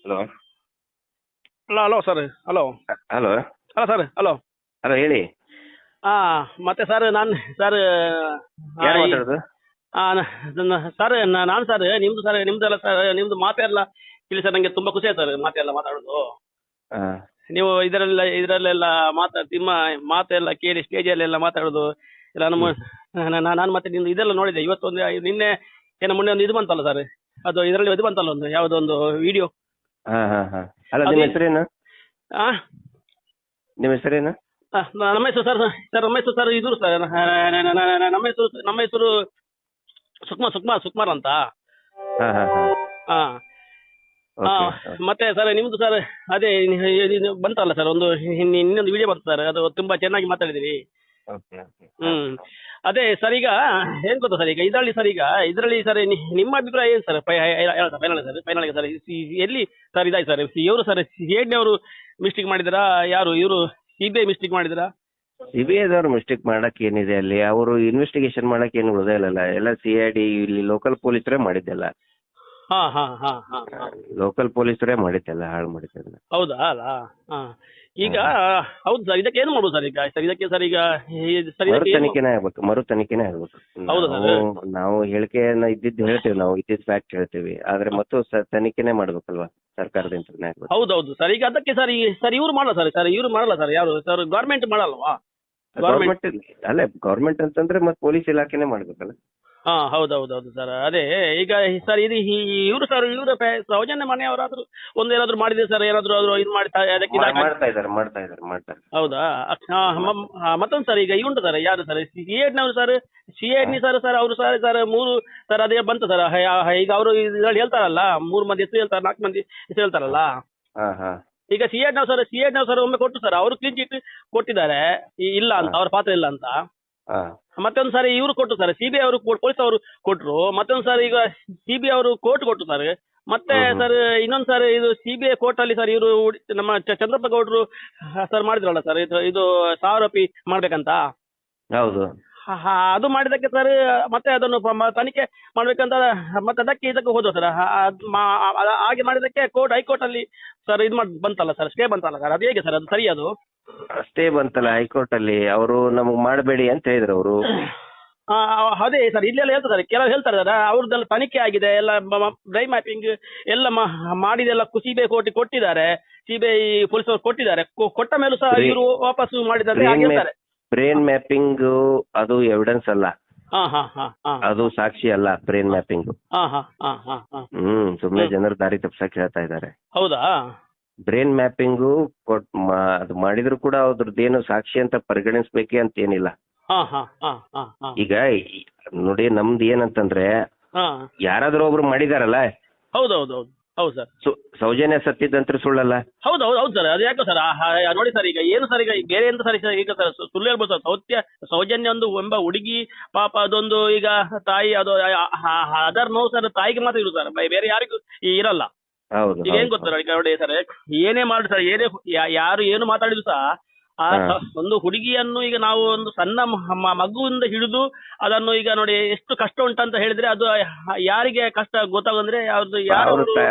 Hello. Hello hello sir. Hello hello. Hello sir. Hello. Hello ಹೇಳಿ. ಮತ್ತೆ sir ನಾನು sir ಯಾರು ಮಾತಾಡೋದು? ಸರ್ ನಾನು ಸರ್ ನಿಮ್ದೆಲ್ಲ ಸರ್ ನಿಮ್ದು ಮಾತೆಲ್ಲ ಇಲ್ಲಿ ಸರ್ ನನಗೆ ತುಂಬಾ ಖುಷಿ ಆಯ್ತು ಸರ್ ಮಾತೆಲ್ಲ ಮಾತಾಡೋದು. ನೀವು ಇದರಲ್ಲೆಲ್ಲ ನಿಮ್ಮ ಮಾತೆಲ್ಲ ಕೇಳಿ ಸ್ಟೇಜಲ್ಲೆಲ್ಲ ಮಾತಾಡೋದು ಇಲ್ಲ ನಾನು ಮತ್ತೆ ನಿಮ್ದು ಇದೆಲ್ಲ ನೋಡಿದೆ ಇವತ್ತೊಂದು ನಿನ್ನೆ ಏನೋ ಮೊನ್ನೆ ಒಂದು ಇದು ಬಂತಲ್ಲ ಸರ್, ಅದು ಇದರಲ್ಲಿ ಇದು ಬಂತಲ್ಲ ಒಂದು ಯಾವುದೋ ಒಂದು ವಿಡಿಯೋ. ಅಲ್ಲ ನಿಮ್ಮ ಹೆಸರೇನು? ನಿಮ್ಮ ಹೆಸರೇನು? ನಮ್ಮ ಹೆಸರು ಸರ್ ನಮ್ಮ ಹೆಸರು ಸರ್ ಇದು ಸರ್ ನಮ್ಮ ಹೆಸರು ಸುಕ್ಮಾರ್ ಅಂತ. ಮತ್ತೆ ಸರ್ ನಿಮ್ದು ಸರ್ ಅದೇ ಬಂತಲ್ಲ ಸರ್ ಒಂದು ಇನ್ನೊಂದು ವಿಡಿಯೋ ಬಂತು ಸರ್, ಅದು ತುಂಬಾ ಚೆನ್ನಾಗಿ ಮಾತಾಡಿದಿರಿ. ಅದೇ ಸರ್ ಈಗ ಏನ್ ಗೊತ್ತಾ ಸರ್, ಈಗ ಇದರಲ್ಲಿ ಸರ್ ನಿಮ್ಮ ಅಭಿಪ್ರಾಯ ಏನು ಸರ್? ಫೈನಲ್ ಸರ್ ಎಲ್ಲಿ ಸರ್ ಇದಾಯ್ತು ಸರ್ ಇವರು ಸರ್ ಸಿಐಡಿಯವರು ಮಿಸ್ಟೇಕ್ ಮಾಡಿದಾರಾ, ಯಾರು ಇವರು ಸಿಬಿಐ ಮಿಸ್ಟೇಕ್ ಮಾಡಿದಾರಾ? ಸಿಬಿಐದವ್ರು ಮಿಸ್ಟೇಕ್ ಮಾಡಕ್ ಏನಿದೆ ಅಲ್ಲಿ? ಅವರು ಇನ್ವೆಸ್ಟಿಗೇಷನ್ ಮಾಡಕ್ ಏನು ಉಳಿದಿಲ್ಲ, ಎಲ್ಲ ಸಿಐಡಿ ಇಲ್ಲಿ ಲೋಕಲ್ ಪೊಲೀಸರೇ ಮಾಡಿದ್ದೆಲ್ಲ. ಲೋಕಲ್ ಪೊಲೀಸರೇ ಮಾಡಿದ್ದೆಲ್ಲ, ಹಾಳು ಮಾಡಿದ್ದೆಲ್ಲ. ಹೌದಾ ಅಲ್ಲ? ಈಗ ಹೌದು ಸರ್, ಇದಕ್ಕೆ ಏನು ಮಾಡುದು ಸರ್ ಈಗ? ಇದಕ್ಕೆ ಸರ್ ಈಗ ಮರು ತನಿಖೆನೇ ಆಗ್ಬೇಕು. ನಾವು ಹೇಳಿಕೆಯನ್ನ ಇದ್ದಿದ್ದು ಹೇಳ್ತೇವೆ, ನಾವು ಇದ್ದಿದ್ದು ಫ್ಯಾಕ್ಟ್ ಹೇಳ್ತೇವೆ, ಆದ್ರೆ ಮತ್ತು ತನಿಖೆನೇ ಮಾಡ್ಬೇಕಲ್ವಾ ಸರ್ಕಾರದಿಂದ. ಹೌದೌದು ಸರ್, ಈಗ ಅದಕ್ಕೆ ಸರ್ ಇವ್ರು ಮಾಡಲ್ಲ ಸರ್ ಇವ್ರು ಮಾಡಲ್ಲ ಸರ್, ಯಾರು ಸರ್ ಗೌರ್ಮೆಂಟ್ ಮಾಡಲ್ವಾ? ಗೌರ್ಮೆಂಟ್ ಅಲ್ಲೇ ಗೌರ್ಮೆಂಟ್ ಅಂತಂದ್ರೆ ಮತ್ತೆ ಪೊಲೀಸ್ ಇಲಾಖೆನೇ ಮಾಡ್ಬೇಕಲ್ಲ. ಹೌದೌದೌದು ಸರ್. ಅದೇ ಈಗ ಸರ್ ಇವರು ಸೌಜನ್ಯ ಮನೆಯವರಾದ್ರು ಒಂದೇನಾದ್ರು ಮಾಡಿದೆ ಸರ್, ಏನಾದ್ರು ಇದು ಮಾಡ್ತಾ ಮಾಡ್ತಾರೆ. ಹೌದಾ? ಮತ್ತೊಂದು ಸರ್ ಈಗ ಇವುಂಟು ಸರ್, ಯಾರು ಸರ್ ಸಿಐಡಿನವರು ಸರ್ ಅವರು ಸರ್ ಮೂರು ಸರ್ ಅದೇ ಬಂತು ಸರ್. ಈಗ ಅವರು ಇದ್ರಲ್ಲಿ ಹೇಳ್ತಾರಲ್ಲ 3 ಮಂದಿ ಹೆಸರು ಹೇಳ್ತಾರೆ, 4 ಮಂದಿ ಹೆಸರು ಹೇಳ್ತಾರಲ್ಲ. ಈಗ ಸಿಐಡಿನವರು ಸರ್ ಒಮ್ಮೆ ಕೊಟ್ಟು ಸರ್ ಅವರು ಕ್ಲೀನ್ ಚಿಟ್ ಕೊಟ್ಟಿದ್ದಾರೆ, ಇಲ್ಲ ಅಂತ ಅವ್ರ ಪಾತ್ರ ಇಲ್ಲ ಅಂತ. ಮತ್ತೊಂದು ಸಾರಿ ಇವರು ಕೊಟ್ಟು ಸರ್ ಸಿಬಿಐ ಅವರು ಪೊಲೀಸ್ ಅವರು ಕೊಟ್ರು. ಮತ್ತೊಂದು ಸಾರಿ ಈಗ ಸಿಬಿಐ ಅವರು ಕೋರ್ಟ್ ಕೊಟ್ಟು ಸರ್. ಮತ್ತೆ ಸರ್ ಇನ್ನೊಂದು ಸಾರಿ ಇದು ಸಿಬಿಐ ಕೋರ್ಟ್ ಅಲ್ಲಿ ಸರ್ ಇವರು ನಮ್ಮ ಚಂದ್ರಪ್ಪ ಗೌಡ್ರು ಸರ್ ಮಾಡಿದ್ರಲ್ಲ ಸರ್ ಇದು ಆರೋಪಿ ಮಾಡ್ಬೇಕಂತ. ಹೌದು. ಅದು ಮಾಡಿದಕ್ಕೆ ಸರ್ ಮತ್ತೆ ಅದನ್ನು ತನಿಖೆ ಮಾಡ್ಬೇಕಂತ ಮತ್ತೆ ಇದಕ್ಕೆ ಹೋದ್ರು ಸರ್. ಹಾಗೆ ಮಾಡಿದಕ್ಕೆ ಹೈಕೋರ್ಟ್ ಅಲ್ಲಿ ಸರ್ ಇದು ಬಂತಲ್ಲ ಸರ್, ಸ್ಟೇ ಬಂತಲ್ಲ ಸರ್, ಅದು ಹೇಗೆ ಸರ್ ಅದು ಸರಿ? ಅದು ಸ್ಟೇ ಬಂತಲ್ಲ ಹೈಕೋರ್ಟ್ ಅಲ್ಲಿ, ಅವರು ನಮಗ್ ಮಾಡಬೇಡಿ ಅಂತ ಹೇಳಿದ್ರು ಅವರು. ಅದೇ ಸರ್ ಇಲ್ಲೆಲ್ಲ ಹೇಳ್ತಾರೆ ಸರ್, ಕೆಲವರು ಹೇಳ್ತಾರೆ ಸರ್ ಅವ್ರದ್ದೆಲ್ಲ ತನಿಖೆ ಆಗಿದೆ, ಎಲ್ಲ ಡ್ರೈ ಮ್ಯಾಪಿಂಗ್ ಎಲ್ಲ ಮಾಡಿದೆಲ್ಲ ಸಿಬಿಐ ಕೋರ್ಟ್ ಕೊಟ್ಟಿದ್ದಾರೆ, ಸಿಬಿಐ ಪೊಲೀಸ್ ಅವರು ಕೊಟ್ಟಿದ್ದಾರೆ. ಕೊಟ್ಟ ಮೇಲೂ ಸಹ ಇವರು ವಾಪಸ್ ಮಾಡಿದ್ದಾರೆ ಹೇಳ್ತಾರೆ. ಬ್ರೇನ್ ಮ್ಯಾಪಿಂಗ್ ಅದು ಎವಿಡೆನ್ಸ್ ಅಲ್ಲ, ಅದು ಸಾಕ್ಷಿ ಅಲ್ಲ ಬ್ರೇನ್ ಮ್ಯಾಪಿಂಗ್. ಸುಮ್ಮನೆ ಜನರು ದಾರಿ ತಪ್ಪಿಸಕ್ಕೆ ಹೇಳ್ತಾ ಇದ್ದಾರೆ. ಹೌದಾ? ಬ್ರೇನ್ ಮ್ಯಾಪಿಂಗು ಅದು ಮಾಡಿದ್ರು ಕೂಡ ಅದ್ರದ್ದೇನು ಸಾಕ್ಷಿ ಅಂತ ಪರಿಗಣಿಸ್ಬೇಕೆ ಅಂತ ಏನಿಲ್ಲ. ಈಗ ನೋಡಿ ನಮ್ದು ಏನಂತಂದ್ರೆ ಯಾರಾದ್ರೂ ಒಬ್ರು ಮಾಡಿದಾರಲ್ಲ. ಹೌದೌದೌದು. ಹೌದು ಸರ್. ಸೌಜನ್ಯ ಸತ್ತಿದ್ದಂತ್ರ ಸುಳ್ಳಲ್ಲ. ಹೌದು ಸರ್, ಅದು ಯಾಕೆ ಸರ್ ನೋಡಿ ಸರ್, ಈಗ ಏನು ಸರ್ ಈಗ ಬೇರೆ ಎಂತ ಸರ್ ಈಗ ಸರ್ ಸುಳ್ಳು ಹೇಳ್ಬೋದು ಸರ್. ಸೌಜನ್ಯ ಒಂದು ಎಂಬ ಹುಡುಗಿ ಪಾಪ, ಅದೊಂದು ಈಗ ತಾಯಿ ಅದು ಅದರ ನೋವು ಸರ್ ತಾಯಿಗೆ ಮಾತ್ರ ಇರು ಸರ್, ಬೇರೆ ಯಾರಿಗೂ ಇರಲ್ಲ. ಈಗ ಏನ್ ಗೊತ್ತಾ ಈಗ ನೋಡಿ ಸರ್, ಏನೇ ಮಾಡಿ ಸರ್, ಯಾರು ಏನು ಮಾತಾಡಿದ್ರು ಸಹ ಒಂದು ಹುಡುಗಿಯನ್ನು ಈಗ ನಾವು ಒಂದು ಸಣ್ಣ ಮಗುವಿಂದ ಹಿಡಿದು ಅದನ್ನು ಈಗ ನೋಡಿ ಎಷ್ಟು ಕಷ್ಟ ಉಂಟಂತ ಹೇಳಿದ್ರೆ ಅದು ಯಾರಿಗೆ ಕಷ್ಟ ಗೊತ್ತಾಗಂದ್ರೆ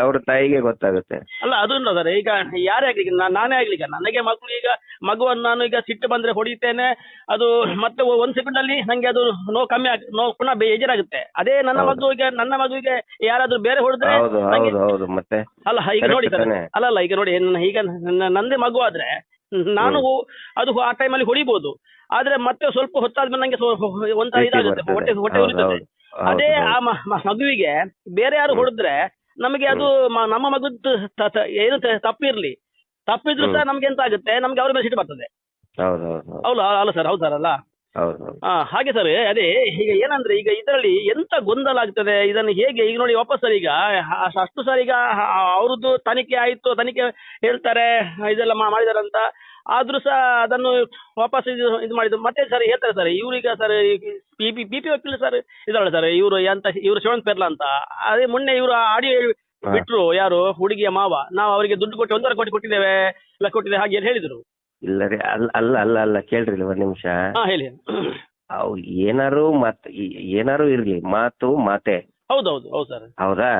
ಅವ್ರ ತಾಯಿಗೆ ಗೊತ್ತಾಗುತ್ತೆ. ಅಲ್ಲ ಅದು ಸರ್, ಈಗ ಯಾರೇ ಆಗ್ಲಿಕ್ಕೆ ನಾನೇ ಆಗ್ಲಿಕ್ಕೆ ನನಗೆ ಮಕ್ಕಳು ಈಗ ಮಗುವನ್ನು ನಾನು ಈಗ ಸಿಟ್ಟು ಬಂದ್ರೆ ಹೊಡಿತೇನೆ, ಅದು ಮತ್ತೆ 1 ಸೆಕೆಂಡ್ ಅಲ್ಲಿ ನಂಗೆ ಅದು ನೋವು ಕಮ್ಮಿ ನೋವು ಪುನಃ ಬೇಜಾರಾಗುತ್ತೆ. ಅದೇ ನನ್ನ ಮಗುವಿಗೆ ಯಾರಾದ್ರೂ ಬೇರೆ ಹೊಡೆದ್ರೆ ಮತ್ತೆ ಅಲ್ಲ ಈಗ ನೋಡಿ ಸರ್, ಅಲ್ಲ ಈಗ ನೋಡಿ ಈಗ ನಂದೇ ಮಗು ಆದ್ರೆ ನಾನು ಅದು ಆ ಟೈಮಲ್ಲಿ ಹೊಡಿಬಹುದು, ಆದ್ರೆ ಮತ್ತೆ ಸ್ವಲ್ಪ ಹೊತ್ತಾದ್ಮೇಲೆ ನಂಗೆ ಒಂಥರ ಇದಾಗುತ್ತೆ, ಹೊಟ್ಟೆ ಉರಿತದೆ. ಅದೇ ಆ ಮಗುವಿಗೆ ಬೇರೆ ಯಾರು ಹೊಡೆದ್ರೆ ನಮಗೆ ಅದು ನಮ್ಮ ಮಗುದ್ದು ಏನು ತಪ್ಪಿದ್ರು ಸಹ ನಮ್ಗೆ ಎಂತ ಆಗುತ್ತೆ, ನಮ್ಗೆ ಅವ್ರ ಮೇಲೆ ಸಿಟ್ಟು ಬರ್ತದೆ. ಅಲ್ಲ ಸರ್? ಹೌದು ಸರ್ ಅಲ್ಲ? ಹಾಗೆ ಸರ್. ಅದೇ ಈಗ ಏನಂದ್ರೆ ಈಗ ಇದರಲ್ಲಿ ಎಂತ ಗೊಂದಲ ಆಗ್ತದೆ, ಇದನ್ನು ಹೇಗೆ ಈಗ ನೋಡಿ ವಾಪಸ್ ಸರ್ ಈಗ ಅಷ್ಟು ಸರ್ ಈಗ ಅವ್ರದ್ದು ತನಿಖೆ ಆಯ್ತು, ತನಿಖೆ ಹೇಳ್ತಾರೆ ಇದೆಲ್ಲ ಮಾಡಿದಾರಂತ, ಆದ್ರೂ ಸಹ ಅದನ್ನು ವಾಪಸ್ ಇದು ಮಾಡಿದ್ರು. ಮತ್ತೆ ಸರ್ ಹೇಳ್ತಾರೆ ಸರ್ ಇವ್ರೀಗ ಸರ್ ಪಿ ವಕೀಲ ಸರ್ ಇದಾಳೆ ಸರ್, ಇವರು ಶಿವನ್ ಪೆರ್ಲಾ ಅಂತ. ಅದೇ ಮೊನ್ನೆ ಇವರು ಆಡಿಯೋ ಬಿಟ್ರು, ಯಾರು ಹುಡುಗಿಯ ಮಾವ, ನಾವು ಅವರಿಗೆ ದುಡ್ಡು ಕೊಟ್ಟು 1.5 ಕೋಟಿ ಕೊಟ್ಟಿದ್ದೇವೆ ಹಾಗೆ ಹೇಳಿದ್ರು. ಇಲ್ಲ ರೀ, ಅಲ್ಲ ಕೇಳ್ರಿ ಒಂದ್ ನಿಮಿಷ. ಹೇಳಿ. ಏನಾರು ಇರ್ಲಿ, ಮಾತು ಮಾತೆ. ಹೌದು ಸರ್. ಹೌದಾ?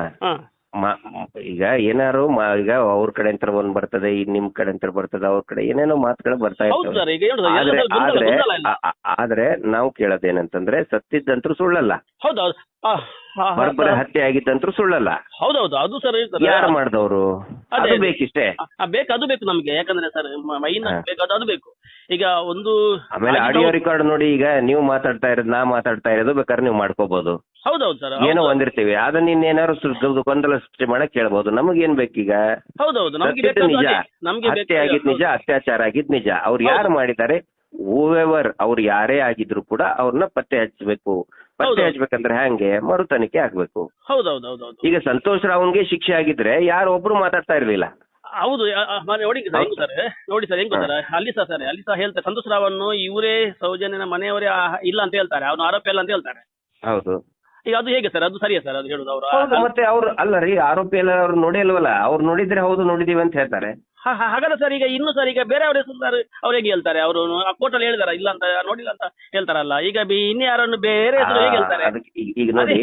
ಈಗ ಏನಾರು ಈಗ ಅವ್ರ ಕಡೆ ಅಂತ ಒಂದ್ ಬರ್ತದೆ, ಈಗ ನಿಮ್ ಕಡೆ ಅಂತ ಬರ್ತದೆ, ಅವ್ರ ಕಡೆ ಏನೇನೋ ಮಾತುಗಳು ಬರ್ತಾ ಹೌದು ಇರ್ತವೆ. ಸರ್, ಈಗ ಏನು ಸರ್, ಎಲ್ಲ ಆದ್ರೆ ಗೊಂದಲ ಆದ್ರೆ ಗೊಂದಲ ಇಲ್ಲ. ಆದ್ರೆ ನಾವು ಕೇಳೋದೇನಂತಂದ್ರೆ ಸತ್ತಿದ್ದಂತೂ ಸುಳ್ಳಲ್ಲ, ಹೌದೌದು. ಬರೋಬ್ಬರಿ ಹತ್ಯೆ ಆಗಿದ್ದಂತೂ ಸುಳ್ಳಲ್ಲ. ಹೌದೌದು, ಅದು ಸರ್ ಯಾರು ಮಾಡ್ದವ್ರು ಅದೇ ಅದು ಬೇಕಿಷ್ಟೇ. ಬೇಕು, ಅದು ಬೇಕು ನಮ್ಗೆ. ಯಾಕಂದ್ರೆ ಸರ್ ಮೈನ್ ಬೇಕು, ಅದು ಬೇಕು. ಈಗ ಒಂದು ಆಮೇಲೆ ಆಡಿಯೋ ರೆಕಾರ್ಡ್ ನೋಡಿ, ಈಗ ನೀವು ಮಾತಾಡ್ತಾ ಇರೋದು ನಾ ಮಾತಾಡ್ತಾ ಇರೋದು ಬೇಕಾದ್ರೆ ನೀವು ಮಾಡ್ಕೋಬಹುದು. ಹೌದೌದು ಸರ್, ಏನೋ ಒಂದಿರ್ತೀವಿ ಅದನ್ನ ಇನ್ನೇನಾದ್ರು ಗೊಂದಲ ಸೃಷ್ಟಿ ಮಾಡಕ್ ಕೇಳ್ಬೋದು. ನಮಗೇನ್ ಬೇಕೀಗ? ಹೌದೌದು, ನಮ್ಗೆ ಸತ್ತಿದ್ದು ನಿಜ, ನಮ್ಗೆ ಹತ್ಯೆ ಆಗಿದ್ ನಿಜ, ಅತ್ಯಾಚಾರ ಆಗಿದ್ ನಿಜ. ಅವ್ರು ಯಾರು ಮಾಡಿದ್ದಾರೆ, ಹೂವೆವರ್ ಅವ್ರು ಯಾರೇ ಆಗಿದ್ರು ಕೂಡ ಅವ್ರನ್ನ ಪತ್ತೆ ಹಚ್ಚಬೇಕು. ಪತ್ತೆ ಹಚ್ಬೇಕಂದ್ರೆ ಹೆಂಗೆ? ಮರು ತನಿಖೆ ಆಗ್ಬೇಕು. ಹೌದೌದು. ಈಗ ಸಂತೋಷ್ ರಾವ್ಗೆ ಶಿಕ್ಷೆ ಆಗಿದ್ರೆ ಯಾರು ಒಬ್ರು ಮಾತಾಡ್ತಾ ಇರ್ಲಿಲ್ಲ. ಹೌದು, ನೋಡಿ ಸರ್ ಹೆಂಗ್ ಸರ್, ನೋಡಿ ಸರ್ ಹೆಂಗ್ ಗೊತ್ತಾರೆ, ಅಲ್ಲಿ ಸಹ ಹೇಳ್ತಾರೆ ಸಂತೋಷ್ ರಾವನ್ನು ಇವರೇ ಸೌಜನ್ಯನ ಮನೆಯವರೇ ಇಲ್ಲ ಅಂತ ಹೇಳ್ತಾರೆ, ಅವನು ಆರೋಪಿ ಅಲ್ಲ ಅಂತ ಹೇಳ್ತಾರೆ. ಹೌದು. ಈಗ ಅದು ಹೇಗೆ ಸರ್, ಅದು ಸರಿಯಾ ಸರ್ ಅದು ಹೇಳುದು? ಅವರು ಮತ್ತೆ ಅವ್ರು ಅಲ್ಲ ರೀ, ಆರೋಪಿ ಎಲ್ಲ ಅವ್ರು ನೋಡಿ ಅಲ್ವಲ್ಲ, ಅವ್ರು ನೋಡಿದ್ರೆ ಹೌದು ನೋಡಿದೀವಿ ಅಂತ ಹೇಳ್ತಾರೆ. ಹಾಗಾದ್ರೆ ಸರ್, ಈಗ ಇನ್ನು ಸರ್, ಈಗ ಬೇರೆ ಅವ್ರ ಹೆಸರು ಅವ್ರು ಹೇಗೆ ಹೇಳ್ತಾರೆ? ಅವರು ಕೋರ್ಟಲ್ಲಿ ಹೇಳಿದಾರ ಇಲ್ಲ ಅಂತ, ನೋಡಿಲ್ಲ ಅಂತ ಹೇಳ್ತಾರಲ್ಲ. ಈಗ ಇನ್ನು ಯಾರನ್ನು ಬೇರೆ ಹೆಸರು ಹೇಗೆ ಹೇಳ್ತಾರೆ? ಈಗ ನೋಡಿ,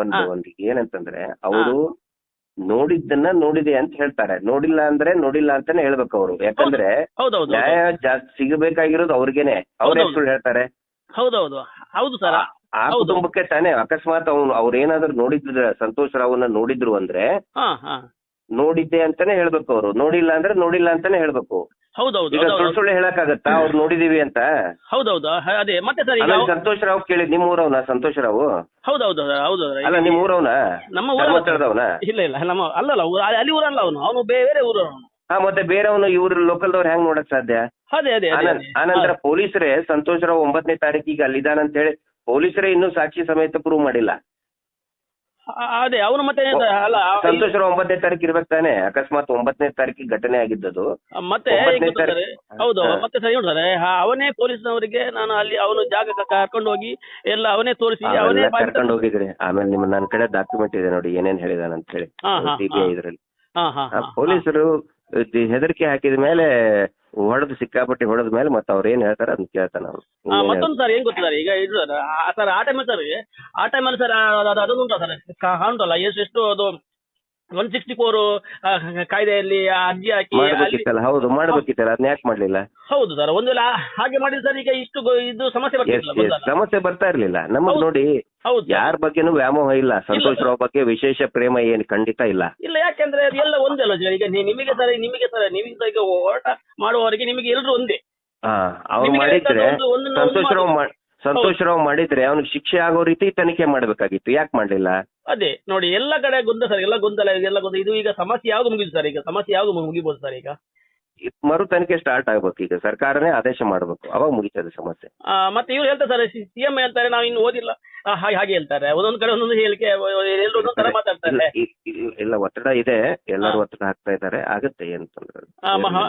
ಒಂದು ಏನಂತಂದ್ರೆ ಅವರು ನೋಡಿದ್ದನ್ನ ನೋಡಿದೆ ಅಂತ ಹೇಳ್ತಾರೆ, ನೋಡಿಲ್ಲ ಅಂದ್ರೆ ನೋಡಿಲ್ಲ ಅಂತಾನೆ ಹೇಳ್ಬೇಕು ಅವರು. ಯಾಕಂದ್ರೆ ನ್ಯಾಯ ಜಾಸ್ತಿ ಸಿಗಬೇಕಾಗಿರೋದು ಅವ್ರಿಗೇನೆ, ಅವ್ರ ಸುಳ್ಳು ಹೇಳ್ತಾರೆ. ಹೌದು ಸರ್, ಆ ಕುಟುಂಬಕ್ಕೆ ತಾನೇ. ಅಕಸ್ಮಾತ್ ಅವ್ರೇನಾದ್ರು ನೋಡಿದ್ರ ಸಂತೋಷ್ ರಾವ್ನ ನೋಡಿದ್ರು ಅಂದ್ರೆ ನೋಡಿದ್ದೆ ಅಂತಾನೆ ಹೇಳ್ಬೇಕು ಅವರು, ನೋಡಿಲ್ಲ ಅಂದ್ರೆ ನೋಡಿಲ್ಲ ಅಂತಾನೆ ಹೇಳ್ಬೇಕು. ಈಗ ಸುಳ್ಳು ಹೇಳಕ್ಕಾಗತ್ತಾ ಅವ್ರು ನೋಡಿದೀವಿ ಅಂತ? ಹೌದೌದು, ಅದೇ ಮತ್ತೆ ಸರ್ ಈಗ ಸಂತೋಷ್ ರಾವ್ ಕೇಳಿ, ನಿಮ್ ಊರವ್ನ ಸಂತೋಷ್ ರಾವ್? ಹೌದು. ಅಲ್ಲ, ನಿಮ್ ಊರವ್ನ? ನಮ್ಮ ಊರವನ? ಇಲ್ಲ ನಮ್ಮ ಅಲ್ಲಲ್ಲ, ಅಲ್ಲಿ ಊರಲ್ಲ ಅವನು ಬೇರೆ ಊರವನು. ಮತ್ತೆ ಬೇರೆಯವನು ಇವ್ರ ಲೋಕಲ್ದವ್ರು ಹೆಂಗ್ ನೋಡಕ್ ಸಾಧ್ಯ? ಅದೇ ಆನಂತರ ಪೊಲೀಸರೇ ಸಂತೋಷ್ ರಾವ್ 9ನೇ ತಾರೀಕಿಗೆ ಅಲ್ಲಿದ್ದಾನಂತ ಹೇಳಿ ಪೊಲೀಸರೇ ಇನ್ನೂ ಸಾಕ್ಷಿ ಸಮೇತ ಪ್ರೂವ್ ಮಾಡಿಲ್ಲ. ಅದೇ ಅವನು ಮತ್ತೆ ಅಲ್ಲ, ಸಂತೋಷ್ ರಾವ್ 9ನೇ ತಾರೀಕು ಇರ್ಬೇಕು ತಾನೆ. ಅಕಸ್ಮಾತ್ 9ನೇ ತಾರೀಕಿಗೆ ಘಟನೆ ಆಗಿದ್ದದು ಮತ್ತೆ. ಹೌದು, ಮತ್ತೆ ಸರಿ ನೋಡ್ತಾರೆ, ಅವನೇ ಪೊಲೀಸ್ನವರಿಗೆ ನಾನು ಅಲ್ಲಿ ಅವನು ಜಾಗ ಕರ್ಕೊಂಡು ಹೋಗಿ ಎಲ್ಲ ಅವನೇ ತೋರಿಸಿ ಅವನೇ ಕರ್ಕೊಂಡು ಹೋಗಿದ್ರಿ. ಆಮೇಲೆ ನಿಮ್ಮ ನನ್ನ ಕಡೆ ಡಾಕ್ಯುಮೆಂಟ್ ಇದೆ ನೋಡಿ ಏನೇನ್ ಹೇಳಿದಾನ ಅಂತ ಹೇಳಿ ಸಿಬಿಐ ಇದ್ರಲ್ಲಿ. ಪೊಲೀಸರು ಹೆದರಿಕೆ ಹಾಕಿದ ಮೇಲೆ ಹೊಡೆದು ಸಿಕ್ಕಾಪಟ್ಟಿ ಹೊಡೆದ ಮೇಲೆ ಮತ್ತೆ ಅವ್ರು ಏನ್ ಹೇಳ್ತಾರೆ ಅದನ್ನ ಕೇಳ್ತಾನ ಅವ್ನು. ಮತ್ತೊಂದು ಸರ್ ಏನ್ ಗೊತ್ತಿದ್ದಾರೆ ಈಗ ಇದು ಸರ್, ಆ ಟೈಮಲ್ಲಿ ಸರ್ ಅದೊಂದು ಉಂಟು ಸರ್, ಕಾಣುತ್ತಲ್ಲ ಎಷ್ಟು ಅದು 164 ಕಾಯ್ದೆಯಲ್ಲಿ ಅರ್ಜಿ ಹಾಕಿ ಹೌದು ಮಾಡ್ಬೇಕಿತ್ತಲ್ಲ, ಅದನ್ನ ಯಾಕೆ ಮಾಡ್ಲಿಲ್ಲ? ಹೌದು ಸರ್, ಒಂದು ವೇಳೆ ಹಾಗೆ ಮಾಡಿದ್ರೆ ಸರ್ ಈಗ ಇಷ್ಟು ಇದು ಸಮಸ್ಯೆ ಬರ್ತಾ ಇರ್ಲಿಲ್ಲ ನಮಗ್. ನೋಡಿ, ಯಾರ ಬಗ್ಗೆನೂ ವ್ಯಾಮೋಹ ಇಲ್ಲ. ಸಂತೋಷ್ ರಾವ್ ಬಗ್ಗೆ ವಿಶೇಷ ಪ್ರೇಮ ಏನ್ ಖಂಡಿತ ಇಲ್ಲ. ಯಾಕೆಂದ್ರೆ ಅದೆಲ್ಲ ಒಂದೇ ಅಲ್ಲ ಸರ್. ಈಗ ನಿಮಗೆ ಸರ್ ಈಗ ಹೋರಾಟ ಮಾಡುವವರಿಗೆ ನಿಮಗೆ ಎಲ್ಲರೂ ಒಂದೇ. ಅವ್ರು ಮಾಡಿದ್ರೆ ಸಂತೋಷ್ ರಾವ್ ಮಾಡಿದ್ರೆ ಅವ್ನಿಗೆ ಶಿಕ್ಷೆ ಆಗೋ ರೀತಿ ತನಿಖೆ ಮಾಡ್ಬೇಕಾಗಿತ್ತು, ಯಾಕೆ ಮಾಡ್ಲಿಲ್ಲ? ಅದೇ ನೋಡಿ, ಎಲ್ಲ ಕಡೆ ಎಲ್ಲ ಗೊಂದಲ ಇದು. ಈಗ ಸಮಸ್ಯೆ ಯಾವ್ದು ಮುಗಿದು ಸರ್? ಈಗ ಸಮಸ್ಯೆ ಯಾವ್ದು ಮುಗಿಬೋದು ಸರ್? ಈಗ ಮರು ತನಿಖೆ ಸ್ಟಾರ್ಟ್ ಆಗ್ಬೇಕು. ಈಗ ಸರ್ಕಾರನೇ ಆದೇಶ ಮಾಡ್ಬೇಕು, ಅವಾಗ ಮುಗಿತದೆ ಸಮಸ್ಯೆ. ಮತ್ತೆ ಇವ್ರು ಹೇಳ್ತಾರೆ ಸರ್, ಸಿಎಂ ಹೇಳ್ತಾರೆ ನಾವು ಇನ್ನು ಓದಿಲ್ಲ ಹಾಗೆ ಹೇಳ್ತಾರೆ. ಒಂದೊಂದ್ ಕಡೆ ಒಂದೊಂದು ಹೇಳಿಕೆ, ಎಲ್ಲರೂ ಒಂದೊಂದ್ ತರ ಮಾತಾಡ್ತಾರೆ. ಇಲ್ಲ, ಒತ್ತಡ ಇದೆ, ಎಲ್ಲರೂ ಒತ್ತಡ ಹಾಕ್ತಾ ಇದ್ದಾರೆ, ಆಗುತ್ತೆ ಏನು ತೊಂದ್ರೆ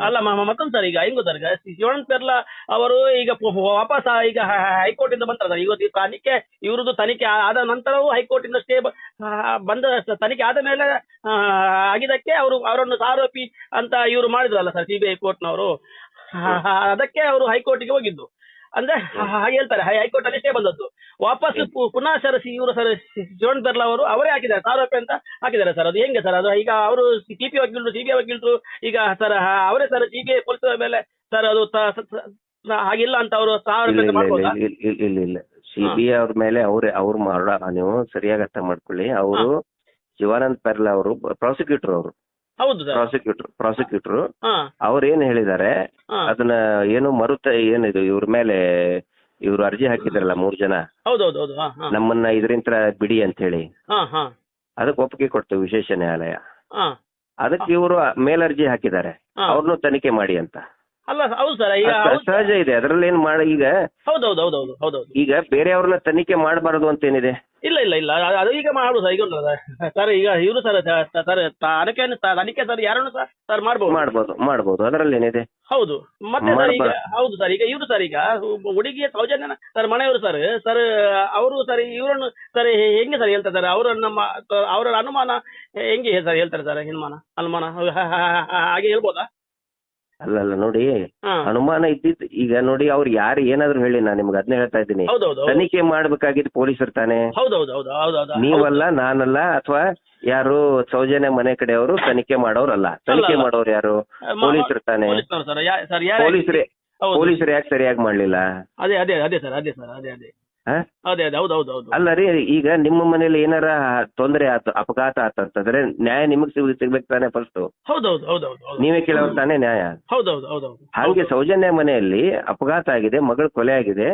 ಅಲ್ಲ. ಮತ್ತೊಂದು ಸರ್, ಈಗ ಹೆಂಗ್ ಗೊತ್ತಾರೆ, ಶಿವಾನಂದ ಪೆರ್ಲಾ ಅವರು ಈಗ ವಾಪಸ್ ಈಗ ಹೈಕೋರ್ಟ್ ಇಂದ ಬಂತಾರೆ. ಇವತ್ತು ತನಿಖೆ ಇವ್ರದ್ದು ತನಿಖೆ ಆದ ನಂತರವೂ ಹೈಕೋರ್ಟ್ ಇಂದ ಸ್ಟೇ ಬಂದ, ತನಿಖೆ ಆದ ಮೇಲೆ ಆಗಿದ್ದಕ್ಕೆ ಅವರನ್ನು ಆರೋಪಿ ಅಂತ ಇವರು ಮಾಡಿದ್ರಲ್ಲ ಸರ್ ಸಿಬಿಐ ಕೋರ್ಟ್ನವರು, ಅದಕ್ಕೆ ಅವರು ಹೈಕೋರ್ಟ್ಗೆ ಹೋಗಿದ್ದು. ಅಂದ್ರೆ ಹಾಗೆ ಹೇಳ್ತಾರೆ, ಹೈಕೋರ್ಟ್ ಅಲ್ಲಿ ಸ್ಟೇ ಬಂದದ್ದು. ವಾಪಸ್ ಪುನಃ ಸರ್ ಇವರು ಸರ್ ಶಿವಾನಂದ ಪೆರ್ಲಾ ಅವರು ಅವರೇ ಹಾಕಿದ್ದಾರೆ ಆರೋಪಿ ಅಂತ ಹಾಕಿದ್ದಾರೆ ಸರ್. ಅದು ಹೆಂಗೆ ಸರ್? ಅದು ಈಗ ಅವರು ಸಿಬಿಐ ವಕೀಲರು ಈಗ ಸರ್ ಅವರೇ ಸರ್ ಸಿಬಿಐ ಪೊಲೀಸರ ಮೇಲೆ ಸರ್ ಅದು ಹಾಗಿಲ್ಲ ಅಂತ ಅವರು ಇಲ್ಲ ಸಿಬಿಐ ಅವ್ರ ಮೇಲೆ ಅವ್ರು ಮಾಡ, ನೀವು ಸರಿಯಾಗಿ ಅರ್ಥ ಮಾಡ್ಕೊಳ್ಳಿ. ಅವರು ಶಿವಾನಂದ ಪೆರ್ಲಾ ಅವರು ಪ್ರಾಸಿಕ್ಯೂಟರ್, ಅವರು ಹೌದು ಪ್ರಾಸಿಕ್ಯೂಟರ್ ಅವ್ರು ಏನ್ ಹೇಳಿದ್ದಾರೆ ಅದನ್ನ ಏನು ಏನಿದು ಇವ್ರ ಮೇಲೆ ಇವ್ರು ಅರ್ಜಿ ಹಾಕಿದ್ರಲ್ಲ 3 ಜನ, ನಮ್ಮನ್ನ ಇದರಿಂದ ಬಿಡಿ ಅಂತ ಹೇಳಿ, ಅದಕ್ಕೆ ಒಪ್ಪಿಗೆ ಕೊಡ್ತು ವಿಶೇಷ ನ್ಯಾಯಾಲಯ. ಅದಕ್ಕೆ ಇವರು ಮೇಲರ್ಜಿ ಹಾಕಿದ್ದಾರೆ, ಅವ್ರನ್ನು ತನಿಖೆ ಮಾಡಿ ಅಂತ. ಅಲ್ಲ ಹೌದು ಸರ್, ಈಗ ಸಹಜ ಇದೆ ಅದರಲ್ಲಿ ಏನ್ ಮಾಡಿ. ಈಗ ಈಗ ಬೇರೆಯವ್ರನ್ನ ತನಿಖೆ ಮಾಡಬಾರದು ಅಂತ ಏನಿದೆ? ಇಲ್ಲ ಅದು ಈಗ ಮಾಡುದು ಈಗ ಸರ್. ಈಗ ಇವರು ಸರ್ ತನಿಖೆ ಸರ್ ಯಾರನ್ನು ಸರ್ ಮಾಡ್ಬೋದು ಅದರಲ್ಲಿ ಏನಿದೆ? ಹೌದು. ಮತ್ತೆ ಸರ್ ಈಗ ಹೌದು ಸರ್, ಈಗ ಇವರು ಸರ್ ಈಗ ಹುಡುಗಿಯ ಸೌಜನ್ಯನ ಸರ್ ಮನೆಯವರು ಸರ್ ಅವರು ಸರ್ ಇವರನ್ನು ಸರ್ ಹೆಂಗೆ ಸರ್ ಹೇಳ್ತಾರೆ ಸರ್? ಅವರ ಅನುಮಾನ ಹೆಂಗೆ ಸರ್ ಹೇಳ್ತಾರೆ ಸರ್? ಅನುಮಾನ ಹಾಗೆ ಹೇಳ್ಬೋದಾ? ಅಲ್ಲಲ್ಲ ನೋಡಿ, ಹಾ. ಅನುಮಾನ ಇದ್ದಿದ್ದು ಈಗ ನೋಡಿ, ಅವ್ರು ಯಾರು ಏನಾದ್ರು ಹೇಳಿ, ನಾನು ನಿಮ್ಗೆ ಅದನ್ನೇ ಹೇಳ್ತಾ ಇದ್ದೀನಿ. ಹೌದೌದು ತನಿಖೆ ಮಾಡ್ಬೇಕಾಗಿದ್ದು ಪೊಲೀಸರು ತಾನೆ, ಹೌದೌದು ನೀವಲ್ಲ, ನಾನಲ್ಲ, ಅಥವಾ ಯಾರು ಸೌಜನ್ಯ ಮನೆ ಕಡೆಯವರು ತನಿಖೆ ಮಾಡೋರಲ್ಲ. ತನಿಖೆ ಮಾಡೋರು ಯಾರು? ಪೊಲೀಸರು ತಾನೆ. ಪೊಲೀಸರು ಯಾಕೆ ಸರಿಯಾಗಿ ಮಾಡ್ಲಿಲ್ಲ? ಅದೇ ಅದೇ ಅದೇ ಸರ್ ಅದೇ ಸರ್ ಅದೇ ಅದೇ ಹ? ಅದೇ ಅದೇ ಹೌದು ಹೌದು ಹೌದು. ಅಲ್ಲ ರೀ, ಈಗ ನಿಮ್ಮ ಮನೇಲಿ ಏನಾರ ತೊಂದರೆ ಆತ, ಅಪಘಾತ ಆತಂತಂದ್ರೆ ನ್ಯಾಯ ನಿಮಗ್ ಸಿಗ್ಬೇಕು ತಾನೆ ಫಸ್ಟ್. ಹೌದೌದು ಹೌದೌದು ನೀವೇ ಕೇಳೋರು ತಾನೇ ನ್ಯಾಯ. ಹೌದೌದು ಹೌದೌದು. ಹಾಗೆ ಸೌಜನ್ಯ ಮನೆಯಲ್ಲಿ ಅಪಘಾತ ಆಗಿದೆ, ಮಗಳು ಕೊಲೆ ಆಗಿದೆ,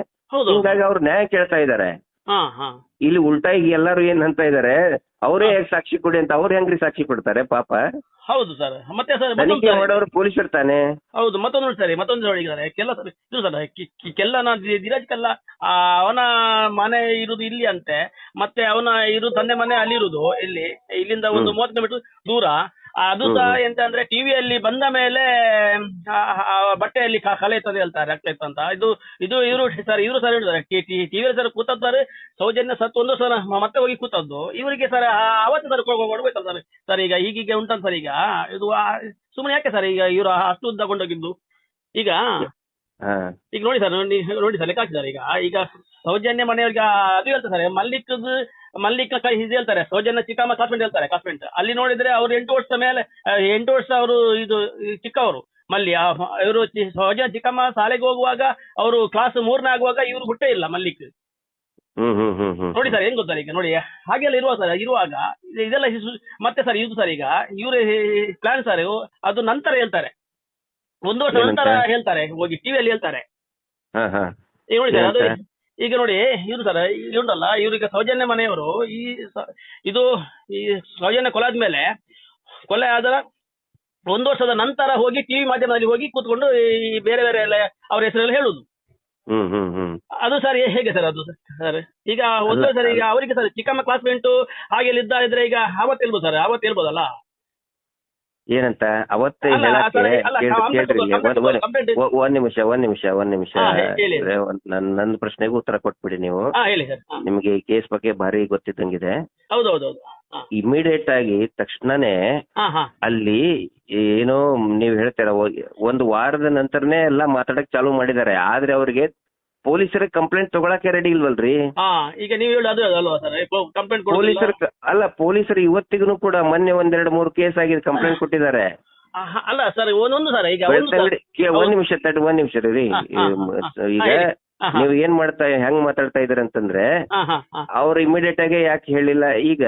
ಹಿಂಗಾಗಿ ಅವ್ರು ನ್ಯಾಯ ಕೇಳ್ತಾ ಇದಾರೆ. ಹಾ ಹಾ. ಇಲ್ಲಿ ಉಲ್ಟಾ ಈಗ ಎಲ್ಲರೂ ಏನ್ ಅಂತ ಇದಾರೆ, ಅವರೇ ಸಾಕ್ಷಿ ಕೊಡಿ ಅಂತ. ಅವ್ರು ಹೆಂಗ್ರಿ ಸಾಕ್ಷಿ ಕೊಡ್ತಾರೆ ಪಾಪ? ಹೌದು ಸರ್. ಮತ್ತೆ ಸರ್ ತನಿಖೆ ಮಾಡೋರು ಪೊಲೀಸರು ತಾನೆ. ಹೌದು. ಮತ್ತೊಂದು ಸರಿ ಮತ್ತೊಂದು ಹೇಳಿದ್ದಾರೆ ಕೆಲ್ಲ ಸರ್ ಇದು ಸರ್ ಕೆಲ್ಲ ಧೀರಜ್ ಕೆಲ್ಲ ಅವನ ಮನೆ ಇರುದು ಇಲ್ಲಿ ಅಂತೆ, ಮತ್ತೆ ಅವನ ತಂದೆ ಮನೆ ಅಲ್ಲಿರುದು ಇಲ್ಲಿಂದ ಒಂದು 30 ಕಿಲೋಮೀಟರ್ ದೂರ. ಅದು ಸಹ ಎಂತ ಅಂದ್ರೆ ಟಿವಿಯಲ್ಲಿ ಬಂದ ಮೇಲೆ ಬಟ್ಟೆಯಲ್ಲಿ ಕಲೆ ಇರ್ತದೆ ಹೇಳ್ತಾರೆ, ರಕ್ತ ಇತ್ತು ಅಂತ. ಇವರು ಸರ್ ಹೇಳಿದ್ದಾರೆ ಟಿವಿಯಲ್ಲಿ ಸರ್ ಕೂತಾರೆ, ಸೌಜನ್ಯ ಸತ್ತು ಒಂದು ಸಲ ಮತ್ತೆ ಹೋಗಿ ಕೂತದ್ದು ಇವರಿಗೆ ಸರ್ ಅವತ್ತು ಸರ್ ಕೊಡ್ಬೇಕಲ್ಲ ಸರ್. ಸರ್ ಈಗ ಹೀಗೀಗೆ ಉಂಟಂತ ಸರ್, ಈಗ ಇದು ಸುಮ್ಮನೆ ಯಾಕೆ ಸರ್ ಈಗ ಇವರು ಅಷ್ಟು ಉದ್ದ ಕೊಂಡೋಗಿದ್ದು? ಈಗ ನೋಡಿ ಸರ್ ಲೆಕ್ಕ ಹಾಕಿದ್ದಾರೆ. ಈಗ ಸೌಜನ್ಯ ಮನೆಯವ್ರಿಗೆ ಅದು ಹೇಳ್ತಾರೆ ಸರ್, ಮಲ್ಲಿಕ್ ಇದು ಹೇಳ್ತಾರೆ, ಸೌಜನ್ಯ ಚಿಕ್ಕಮ್ಮ ಕಾಸ್ಮೆಂಟ್ ಹೇಳ್ತಾರೆ, ಕಾಸ್ಮೆಂಟ್ ಅಲ್ಲಿ ನೋಡಿದ್ರೆ ಅವ್ರು 8 ವರ್ಷ ಮೇಲೆ 8 ವರ್ಷ ಅವರು ಇದು ಚಿಕ್ಕವರು ಮಲ್ಲಿ. ಇವರು ಸೌಜನ್ಯ ಚಿಕ್ಕಮ್ಮ ಶಾಲೆಗೆ ಹೋಗುವಾಗ ಅವರು ಕ್ಲಾಸ್ 3ನೇ ಆಗುವಾಗ ಇವ್ರು ಹುಟ್ಟೇ ಇಲ್ಲ ಮಲ್ಲಿಕ್. ನೋಡಿ ಸರ್ ಏನ್ ಗೊತ್ತಾರೆ ಈಗ ನೋಡಿ, ಹಾಗೆಲ್ಲ ಇರುವಾಗ ಇದೆಲ್ಲ ಮತ್ತೆ ಸರ್ ಇದು ಸರ್ ಈಗ ಇವ್ರು ಪ್ಲಾನ್ ಸರ್ ಅದು ನಂತರ ಹೇಳ್ತಾರೆ, 1 ವರ್ಷ ನಂತರ ಹೇಳ್ತಾರೆ, ಹೋಗಿ ಟಿವಿಯಲ್ಲಿ ಹೇಳ್ತಾರೆ. ಈಗ ನೋಡಿ ಸರ್ ಅದು ಈಗ ನೋಡಿ ಇವ್ರು ಸರ್ ಉಂಟಲ್ಲ, ಇವ್ರಿಗೆ ಸೌಜನ್ಯ ಮನೆಯವರು ಈ ಸೌಜನ್ಯ ಕೊಲೆ ಆದ್ಮೇಲೆ, ಕೊಲೆ ಆದ 1 ವರ್ಷದ ನಂತರ ಹೋಗಿ ಟಿವಿ ಮಾಧ್ಯಮದಲ್ಲಿ ಹೋಗಿ ಕೂತ್ಕೊಂಡು ಈ ಬೇರೆ ಬೇರೆ ಎಲ್ಲ ಅವ್ರ ಹೆಸರೆಲ್ಲ ಹೇಳುದು. ಅದು ಸರ್ ಹೇಗೆ ಸರ್ ಅದು ಸರ್? ಈಗ ಒಂದು ಸರ್ ಈಗ ಅವರಿಗೆ ಸರ್ ಚಿಕ್ಕಮ್ಮ ಕ್ಲಾಸ್ಮೇಟ್ ಹಾಗೆಲ್ಲ ಇದ್ರೆ ಈಗ ಅವತ್ತು ಹೇಳ್ಬೋದು ಸರ್, ಅವತ್ತು ಹೇಳ್ಬೋದಲ್ಲ ಏನಂತ ಅವತ್ತೇ ಒಂದ್ ನಿಮಿಷ ನನ್ನ ಪ್ರಶ್ನೆಗೂ ಉತ್ತರ ಕೊಟ್ಬಿಡಿ ನೀವು. ನಿಮ್ಗೆ ಈ ಕೇಸ್ ಬಗ್ಗೆ ಭಾರಿ ಗೊತ್ತಿದ್ದಂಗಿದೆ. ಇಮಿಡಿಯೇಟ್ ಆಗಿ ತಕ್ಷಣನೇ ಅಲ್ಲಿ ಏನೋ ನೀವ್ ಹೇಳ್ತೀರ 1 ವಾರದ ನಂತರನೇ ಎಲ್ಲಾ ಮಾತಾಡಕ್ ಚಾಲೂ ಮಾಡಿದ್ದಾರೆ, ಆದ್ರೆ ಅವ್ರಿಗೆ ಪೊಲೀಸರಿಗೆ ಕಂಪ್ಲೇಂಟ್ ತಗೊಳಕ್ಕೆ ರೆಡಿ ಇಲ್ವಲ್ರಿ? ಈಗ ನೀವು ಪೊಲೀಸರು ಇವತ್ತಿಗೂ ಕೂಡ ಮೊನ್ನೆ 1-2-3 ಕೇಸ್ ಆಗಿದೆ, ಕಂಪ್ಲೇಂಟ್ ಕೊಟ್ಟಿದ್ದಾರೆ. ಅಲ್ಲ ಸರ್ ಒಂದೊಂದು ಸರ್ ಈಗ ಒಂದ್ ನಿಮಿಷ ರೀ. ಈಗ ನೀವು ಏನ್ ಹೆಂಗ್ ಮಾತಾಡ್ತಾ ಇದ್ದೀರ ಅಂತಂದ್ರೆ, ಅವ್ರು ಇಮಿಡಿಯೇಟ್ ಆಗಿ ಯಾಕೆ ಹೇಳಿಲ್ಲ? ಈಗ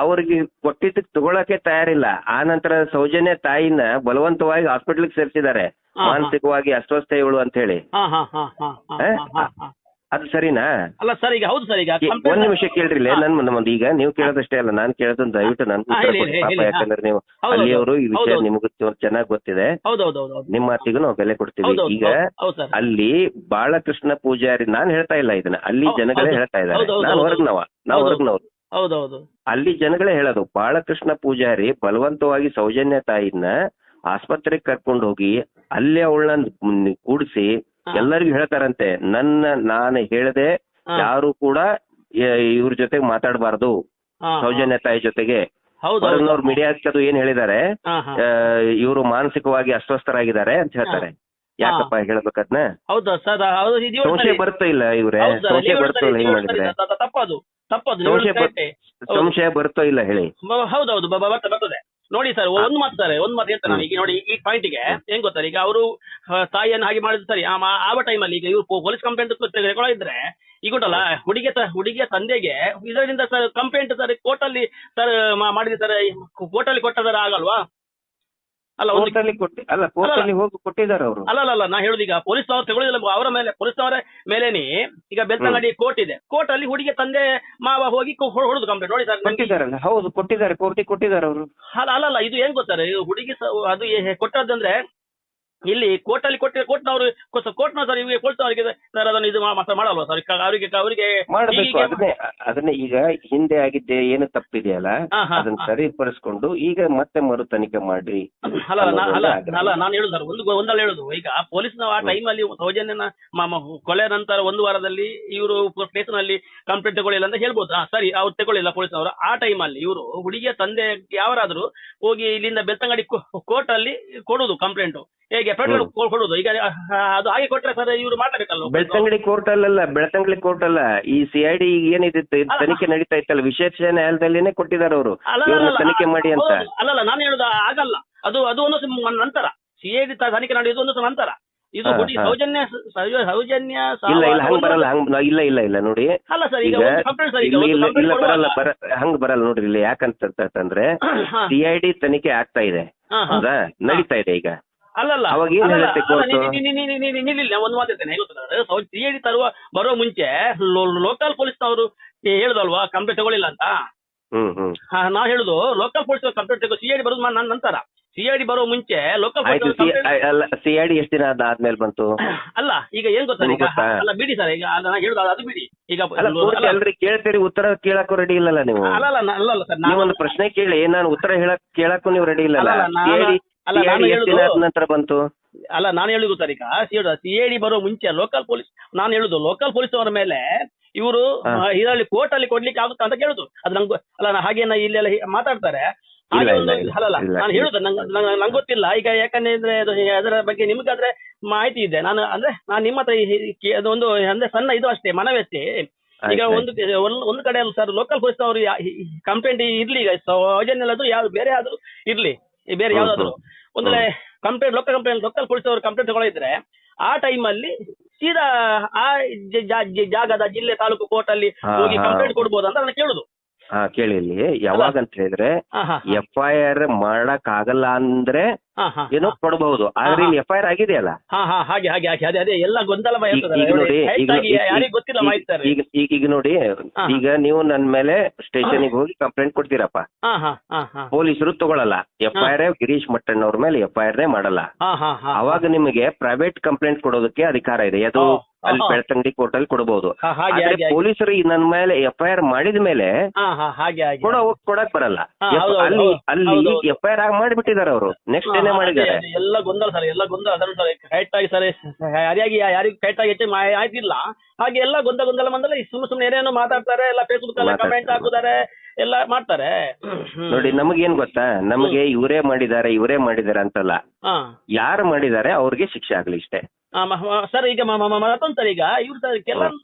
ಅವ್ರಿಗೆ ಕೊಟ್ಟಿದ್ದಕ್ಕೆ ತಗೊಳಕ್ಕೆ ತಯಾರಿಲ್ಲ. ಆ ನಂತರ ಸೌಜನ್ಯ ತಾಯಿನ ಬಲವಂತವಾಗಿ ಹಾಸ್ಪಿಟಲ್ಗೆ ಸೇರಿಸಿದ್ದಾರೆ, ಮಾನಸಿಕವಾಗಿ ಅಸ್ವಸ್ಥ ಇವಳು ಅಂತ ಹೇಳಿ. ಅದು ಸರಿನಾ? ಅಲ್ಲ ಸರ್ ಈಗ ಹೌದು ಸರ್. ಈಗ ಒಂದ್ ನಿಮಿಷ ಕೇಳ್ರಿ, ಈಗ ನೀವು ಕೇಳೋದಷ್ಟೇ ಅಲ್ಲ, ನಾನ್ ಕೇಳೋದನ್ನ ದಯವಿಟ್ಟು ನನ್ ಪಾಪ, ಯಾಕಂದ್ರೆ ನೀವು ಅಲ್ಲಿಯವರು ಈ ವಿಷಯ ನಿಮ್ಗೆ ಚೆನ್ನಾಗಿ ಗೊತ್ತಿದೆ, ನಿಮ್ಮ ಮಾತಿಗೂ ನಾವು ಬೆಲೆ ಕೊಡ್ತೀವಿ. ಈಗ ಅಲ್ಲಿ ಬಾಳಕೃಷ್ಣ ಪೂಜಾರಿ, ನಾನ್ ಹೇಳ್ತಾ ಇಲ್ಲ ಇದನ್ನ, ಅಲ್ಲಿ ಜನಗಳೇ ಹೇಳ್ತಾ ಇದ್ದಾರೆ, ನಾವು ಹೊರಗ್ನವ್ರು. ಅಲ್ಲಿ ಜನಗಳೇ ಹೇಳೋದು, ಬಾಳಕೃಷ್ಣ ಪೂಜಾರಿ ಬಲವಂತವಾಗಿ ಸೌಜನ್ಯ ತಾಯಿನ ಆಸ್ಪತ್ರೆಗೆ ಕರ್ಕೊಂಡು ಹೋಗಿ ಅಲ್ಲಿ ಅವಳನ್ನ ಕೂಡಿಸಿ ಎಲ್ಲರಿಗೂ ಹೇಳ್ತಾರಂತೆ, ನಾನು ಹೇಳದೆ ಯಾರು ಕೂಡ ಇವ್ರ ಜೊತೆಗೆ ಮಾತಾಡಬಾರ್ದು, ಸೌಜನ್ಯ ತಾಯಿ ಜೊತೆಗೆ. ಹೊರಗಿನವ್ರು ಮೀಡಿಯಾಕ್ಕೆ ಅದು ಏನ್ ಹೇಳಿದ್ದಾರೆ, ಇವರು ಮಾನಸಿಕವಾಗಿ ಅಸ್ವಸ್ಥರಾಗಿದ್ದಾರೆ ಅಂತ ಹೇಳ್ತಾರೆ. ಯಾಕಪ್ಪ ಹೇಳ್ಬೇಕದ್ನ? ಸಂಶಯ ಬರುತ್ತೋ ಇಲ್ಲ ಇವ್ರೆ? ಸಂಶಯ ಬರುತ್ತೋ ಇಲ್ಲ? ಹೆಂಗ್ ಮಾಡಿದ್ರೆ ಸಂಶಯ ಬರುತ್ತೋ ಇಲ್ಲ ಹೇಳಿ? ಹೌದೌದು ಬರ್ತದೆ. ನೋಡಿ ಸರ್ ಒಂದ್ ಮಾತು ಹೇಳ್ತಾರೆ ನಾನು. ಈಗ ನೋಡಿ ಈ ಪಾಯಿಂಟ್ಗೆ ಏನ್ ಗೊತ್ತಾರೆ, ಈಗ ಅವರು ತಾಯಿಯನ್ನು ಹಾಗೆ ಮಾಡಿದ್ರು ಸರಿ, ಆ ಟೈಮಲ್ಲಿ ಈಗ ಇವ್ರು ಪೊಲೀಸ್ ಕಂಪ್ಲೇಂಟ್ ತಗೊಳ್ಳಿದ್ರೆ ಈಗ ಉಂಟಲ್ಲ, ಹುಡುಗಿಯ ತಂದೆಗೆ ಇದರಿಂದ ಸರ್ ಕಂಪ್ಲೇಂಟ್ ಸರ್ ಕೋರ್ಟಲ್ಲಿ ಸರ್ ಮಾಡಿದ್ರೆ ಸರ್ ಕೋರ್ಟಲ್ಲಿ ಕೊಟ್ಟದರ ಆಗಲ್ವಾ? ಅಲ್ಲ ಕೊಟ್ಟಿದ್ದಾರೆ ಅವರು. ಅಲ್ಲ ನಾ ಹೇಳುದು, ಈಗ ಪೊಲೀಸ್ನವರು ತಗೊಳ್ಳಿಲ್ಲ ಅವರ ಮೇಲೆ, ಪೊಲೀಸ್ನವರ ಮೇಲೇನೆ ಈಗ ಬೆಳ್ತಂಗಡಿ ಕೋರ್ಟ್ ಇದೆ, ಕೋರ್ಟ್ ಅಲ್ಲಿ ಹುಡುಗಿಯ ತಂದೆ ಮಾವ ಹೋಗಿ ಹೊಡೆದು ಕಂಪ್ಲೇಂಟ್. ನೋಡಿ ಸರ್ ಕೊಟ್ಟಿದ್ದಾರಲ್ಲ, ಹೌದು ಕೊಟ್ಟಿದ್ದಾರೆ, ಕೋರ್ಟಿಗೆ ಕೊಟ್ಟಿದ್ದಾರೆ ಅವರು. ಅಲ್ಲ ಇದು ಏನ್ ಗೊತ್ತಾರೆ, ಹುಡುಗಿ ಅದು ಕೊಟ್ಟದಂದ್ರೆ ಇಲ್ಲಿ ಕೋರ್ಟಲ್ಲಿ ಕೋರ್ಟ್ನವರು ಸರ್ ಇವ್ರಿಗೆ ಕೊಡ್ತವರಿಗೆ ಸರ್ ಅದನ್ನು ಇದು ಮಾಡಲ್ವಾ ಸರ್? ಅವರಿಗೆ ಮಾಡಬೇಕು. ಅದನ್ನೇ ಈಗ ಹಿಂದೆ ಆಗಿದ್ದೆ ಏನು ತಪ್ಪಿದೆಯಲ್ಲ ಅದನ್ನ ಸರಿಪಡಿಸ್ಕೊಂಡು ಈಗ ಮತ್ತೆ ಮರು ತನಿಖೆ ಮಾಡ್ರಿ. ಅಲ್ಲ ನಾನು ಹೇಳುದು ಸರ್, ಒಂದಲ್ಲ ಹೇಳುದು, ಈಗ ಪೊಲೀಸ್ನ ಆ ಟೈಮಲ್ಲಿ ಸೌಜನ್ಯನ ಕೊಲೆ ನಂತರ 1 ವಾರದಲ್ಲಿ ಇವರು ಸ್ಟೇಷನ್ ಕಂಪ್ಲೇಂಟ್ ತಗೊಳ್ಳಿಲ್ಲ ಅಂತ ಹೇಳ್ಬೋದು. ಸರಿ, ಅವ್ರು ತಗೊಳ್ಳಿಲ್ಲ ಪೊಲೀಸ್ನವರು. ಆ ಟೈಮಲ್ಲಿ ಇವರು ಹುಡುಗಿಯ ತಂದೆ ಯಾವರಾದ್ರೂ ಹೋಗಿ ಇಲ್ಲಿಂದ ಬೆಳ್ತಂಗಡಿ ಕೋರ್ಟ್ ಅಲ್ಲಿ ಕೊಡುದು ಕಂಪ್ಲೇಂಟ್. ಹೇಗೆ ಪೆಟ್ರೋಲ್ ಕೊಡುದು ಈಗ ಅದು ಹಾಗೆ ಕೊಟ್ರೆ ಸರ್ ಇವರು ಮಾತಾಡಬೇಕಲ್ಲ. ಬೆಳ್ತಂಗಡಿ ಕೋರ್ಟ್ ಬೆಳ್ತಂಗಡಿ ಕೋರ್ಟ್ ಅಲ್ಲ, ಈ CID ಏನಿದೆ ತನಿಖೆ ನಡೀತಾ ಇತ್ತಲ್ಲ, ವಿಶೇಷ ನ್ಯಾಯಾಲಯದಲ್ಲಿನೇ ಕೊಟ್ಟಿದ್ದಾರೆ ಅವರು ತನಿಖೆ ಮಾಡಿ ಅಂತ. ಅಲ್ಲಲ್ಲ, ನಾನು ಹೇಳುದು ಆಗಲ್ಲ, ಅದು ಒಂದು ನಂತರ CID ತನಿಖೆ ನಡೆಯುವುದು ಒಂದು ನಂತರ. ಇದು ಸೌಜನ್ಯ ಇಲ್ಲ ಹಂಗ್ ಬರಲ್ಲ, ಇಲ್ಲ ನೋಡಿ. ಅಲ್ಲ ಸರ್, ಈಗ ಇಲ್ಲ ಬರಲ್ಲ, ಹಂಗ್ ಬರಲ್ಲ ನೋಡ್ರಿ. ಇಲ್ಲಿ ಯಾಕಂತಂದ್ರೆ CID ತನಿಖೆ ಆಗ್ತಾ ಇದೆ, ಹೌದಾ, ನಡೀತಾ ಇದೆ ಈಗ. ಅಲ್ಲಲ್ಲ, ಅವಾಗ ಏನ್ ಹೇಳುತ್ತೆ ಕೋರ್ಟ್? ಒಂದು ಮಾತಿರ್ತೇನೆ, CID ಬರುವ ಮುಂಚೆ ಲೋಕಲ್ ಪೊಲೀಸ್ನವರು ಹೇಳುದಲ್ವಾ ಕಂಪ್ಲೇಂಟ್ ತಗೊಳ್ಳಿಲ್ಲ ಅಂತ. ನಾವ್ ಹೇಳುದು ಲೋಕಲ್ ಪೊಲೀಸ್ ಕಂಪ್ಲೇಂಟ್ ತಗೋ, CID ಬರೋದು ನಂತರ. CID ಬರೋ ಮುಂಚೆ ಲೋಕಲ್ CID ಎಷ್ಟು ದಿನ ಆದ್ಮೇಲೆ ಬಂತು? ಅಲ್ಲ, ಈಗ ಏನ್ ಗೊತ್ತಾ, ಈಗ ಅಲ್ಲ ಬಿಡಿ ಸರ್, ಈಗ ನಾನು ಹೇಳುದು ಅದು ಬಿಡಿ. ಈಗ ಅಲ್ರಿ ಕೇಳ್ತೀರಿ, ಉತ್ತರ ಕೇಳಕ್ಕೂ ರೆಡಿ ಇಲ್ಲಲ್ಲ ನೀವು. ಅಲ್ಲ ಸರ್, ನೀವೊಂದು ಪ್ರಶ್ನೆ ಕೇಳಿ, ನಾನು ಉತ್ತರ ಕೇಳಕ್ಕೂ ನೀವು ರೆಡಿ ಇಲ್ಲಲ್ಲ. ನಂತರ ಬಂತು. ಅಲ್ಲ, ನಾನು ಹೇಳುದು ಸರ್, ಈಗ CID ಬರೋ ಮುಂಚೆ ಲೋಕಲ್ ಪೊಲೀಸ್, ನಾನು ಹೇಳುದು ಲೋಕಲ್ ಪೊಲೀಸ್ ಅವರ ಮೇಲೆ ಇವರು ಇದರಲ್ಲಿ ಕೋರ್ಟ್ ಅಲ್ಲಿ ಕೊಡ್ಲಿಕ್ಕೆ ಆಗುತ್ತಾ ಅಂತ ಕೇಳುದು. ಅದು ನಂಗೆ ಅಲ್ಲ, ಹಾಗೇನ ಇಲ್ಲೆಲ್ಲ ಮಾತಾಡ್ತಾರೆ. ಅಲ್ಲಲ್ಲ, ನಾನು ಹೇಳುದು ನಂಗೆ ಗೊತ್ತಿಲ್ಲ ಈಗ, ಯಾಕಂದ್ರೆ ಅದರ ಬಗ್ಗೆ ನಿಮ್ಗಾದ್ರೆ ಮಾಹಿತಿ ಇದೆ. ನಾನು ನಿಮ್ಮ ಹತ್ರ ಅದೊಂದು ಅಂದ್ರೆ ಸಣ್ಣ ಇದು ಅಷ್ಟೇ, ಮನವಿ ಅಷ್ಟೇ. ಈಗ ಒಂದು ಕಡೆ ಸರ್ ಲೋಕಲ್ ಪೊಲೀಸ್ ಅವರು ಕಂಪ್ಲೇಂಟ್ ಇರ್ಲಿ, ಈಗ ಸೌಜನ್ಯಲ್ಲದು ಯಾವ್ದು ಬೇರೆ ಆದ್ರೂ ಇರ್ಲಿ, ಬೇರೆ ಯಾವ್ದಾದ್ರು ಒಂದು ಕಂಪ್ಲೇಂಟ್ ಲೋಕಲ್ ಪೊಲೀಸ್ ಅವರು ಕಂಪ್ಲೇಂಟ್ ತಗೊಳ್ಳಿದ್ರೆ ಆ ಟೈಮ್ ಅಲ್ಲಿ ಸೀದಾ ಆ ಜಾಗದ ಜಿಲ್ಲೆ ತಾಲೂಕು ಕೋರ್ಟ್ ಅಲ್ಲಿ ಹೋಗಿ ಕಂಪ್ಲೇಂಟ್ ಕೊಡ್ಬೋದು ಅಂತ ನಾನು ಕೇಳುದು. ಕೇಳಿ, ಇಲ್ಲಿ ಯಾವಾಗ ಅಂತ ಹೇಳಿದ್ರೆ FIR ಮಾಡಕ್ ಆಗಲ್ಲ ಅಂದ್ರೆ ಏನೋ ಕೊಡಬಹುದು, ಆದ್ರೆ ಇಲ್ಲಿ FIR ಆಗಿದೆಯಲ್ಲ. ಹಾಗೆ ಅದೇ ಎಲ್ಲ ಗೊಂದಲ ಈಗ ನೋಡಿ, ಈಗ ನೀವು ನನ್ ಮೇಲೆ ಸ್ಟೇಷನ್ಗೆ ಹೋಗಿ ಕಂಪ್ಲೇಂಟ್ ಕೊಡ್ತೀರಪ್ಪ, ಪೊಲೀಸರು ತಗೊಳಲ್ಲ, FIR ಗಿರೀಶ್ ಮಟ್ಟಣ್ಣ ಅವ್ರ ಮೇಲೆ FIR ಮಾಡಲ್ಲ. ಅವಾಗ ನಿಮಗೆ ಪ್ರೈವೇಟ್ ಕಂಪ್ಲೇಂಟ್ ಕೊಡೋದಕ್ಕೆ ಅಧಿಕಾರ ಇದೆ, ಅದು ಅಲ್ಲಿ ಬೆಳ್ತಂಗಡಿ ಕೋರ್ಟ್ ಅಲ್ಲಿ ಕೊಡಬಹುದು. ಪೊಲೀಸರು ನನ್ನ ಮೇಲೆ FIR ಮಾಡಿದ ಮೇಲೆ ಕೊಡಕ್ ಬರಲ್ಲ. ಅಲ್ಲಿ FIR ಮಾಡಿಬಿಟ್ಟಿದ್ದಾರೆ ಅವರು, ನೆಕ್ಸ್ಟ್ ಏನೇ ಮಾಡಿದ್ದಾರೆ. ಎಲ್ಲ ಗೊಂದಲ ಸರ್, ಎಲ್ಲ ಗೊಂದಲ ಕರೆಕ್ಟ್ ಆಗಿ ಸರ್, ಯಾರಿಗೂ ಕರೆಕ್ಟ್ ಆಗಿ ಆಯ್ತಿಲ್ಲ. ಹಾಗೆ ಎಲ್ಲ ಗೊಂದಲ ಮಂದಲ ಸುಮ್ಮನೆ ಏನೇನೋ ಮಾತಾಡ್ತಾರೆ, ಎಲ್ಲ ಫೇಸ್ಬುಕ್ ಅಲ್ಲಿ ಕಮೆಂಟ್ ಹಾಕುತ್ತಾರೆ, ಎಲ್ಲ ಮಾಡ್ತಾರೆ. ನೋಡಿ, ನಮಗೇನ್ ಗೊತ್ತಾ, ನಮಗೆ ಇವರೇ ಮಾಡಿದ್ದಾರೆ ಅಂತಲ್ಲ, ಯಾರು ಮಾಡಿದ್ದಾರೆ ಅವ್ರಿಗೆ ಶಿಕ್ಷೆ ಆಗ್ಲಿ ಇಷ್ಟೇ ಸರ್. ಈಗ ಮತ್ತೊಂದು ಸರ್, ಈಗ ಇವ್ರು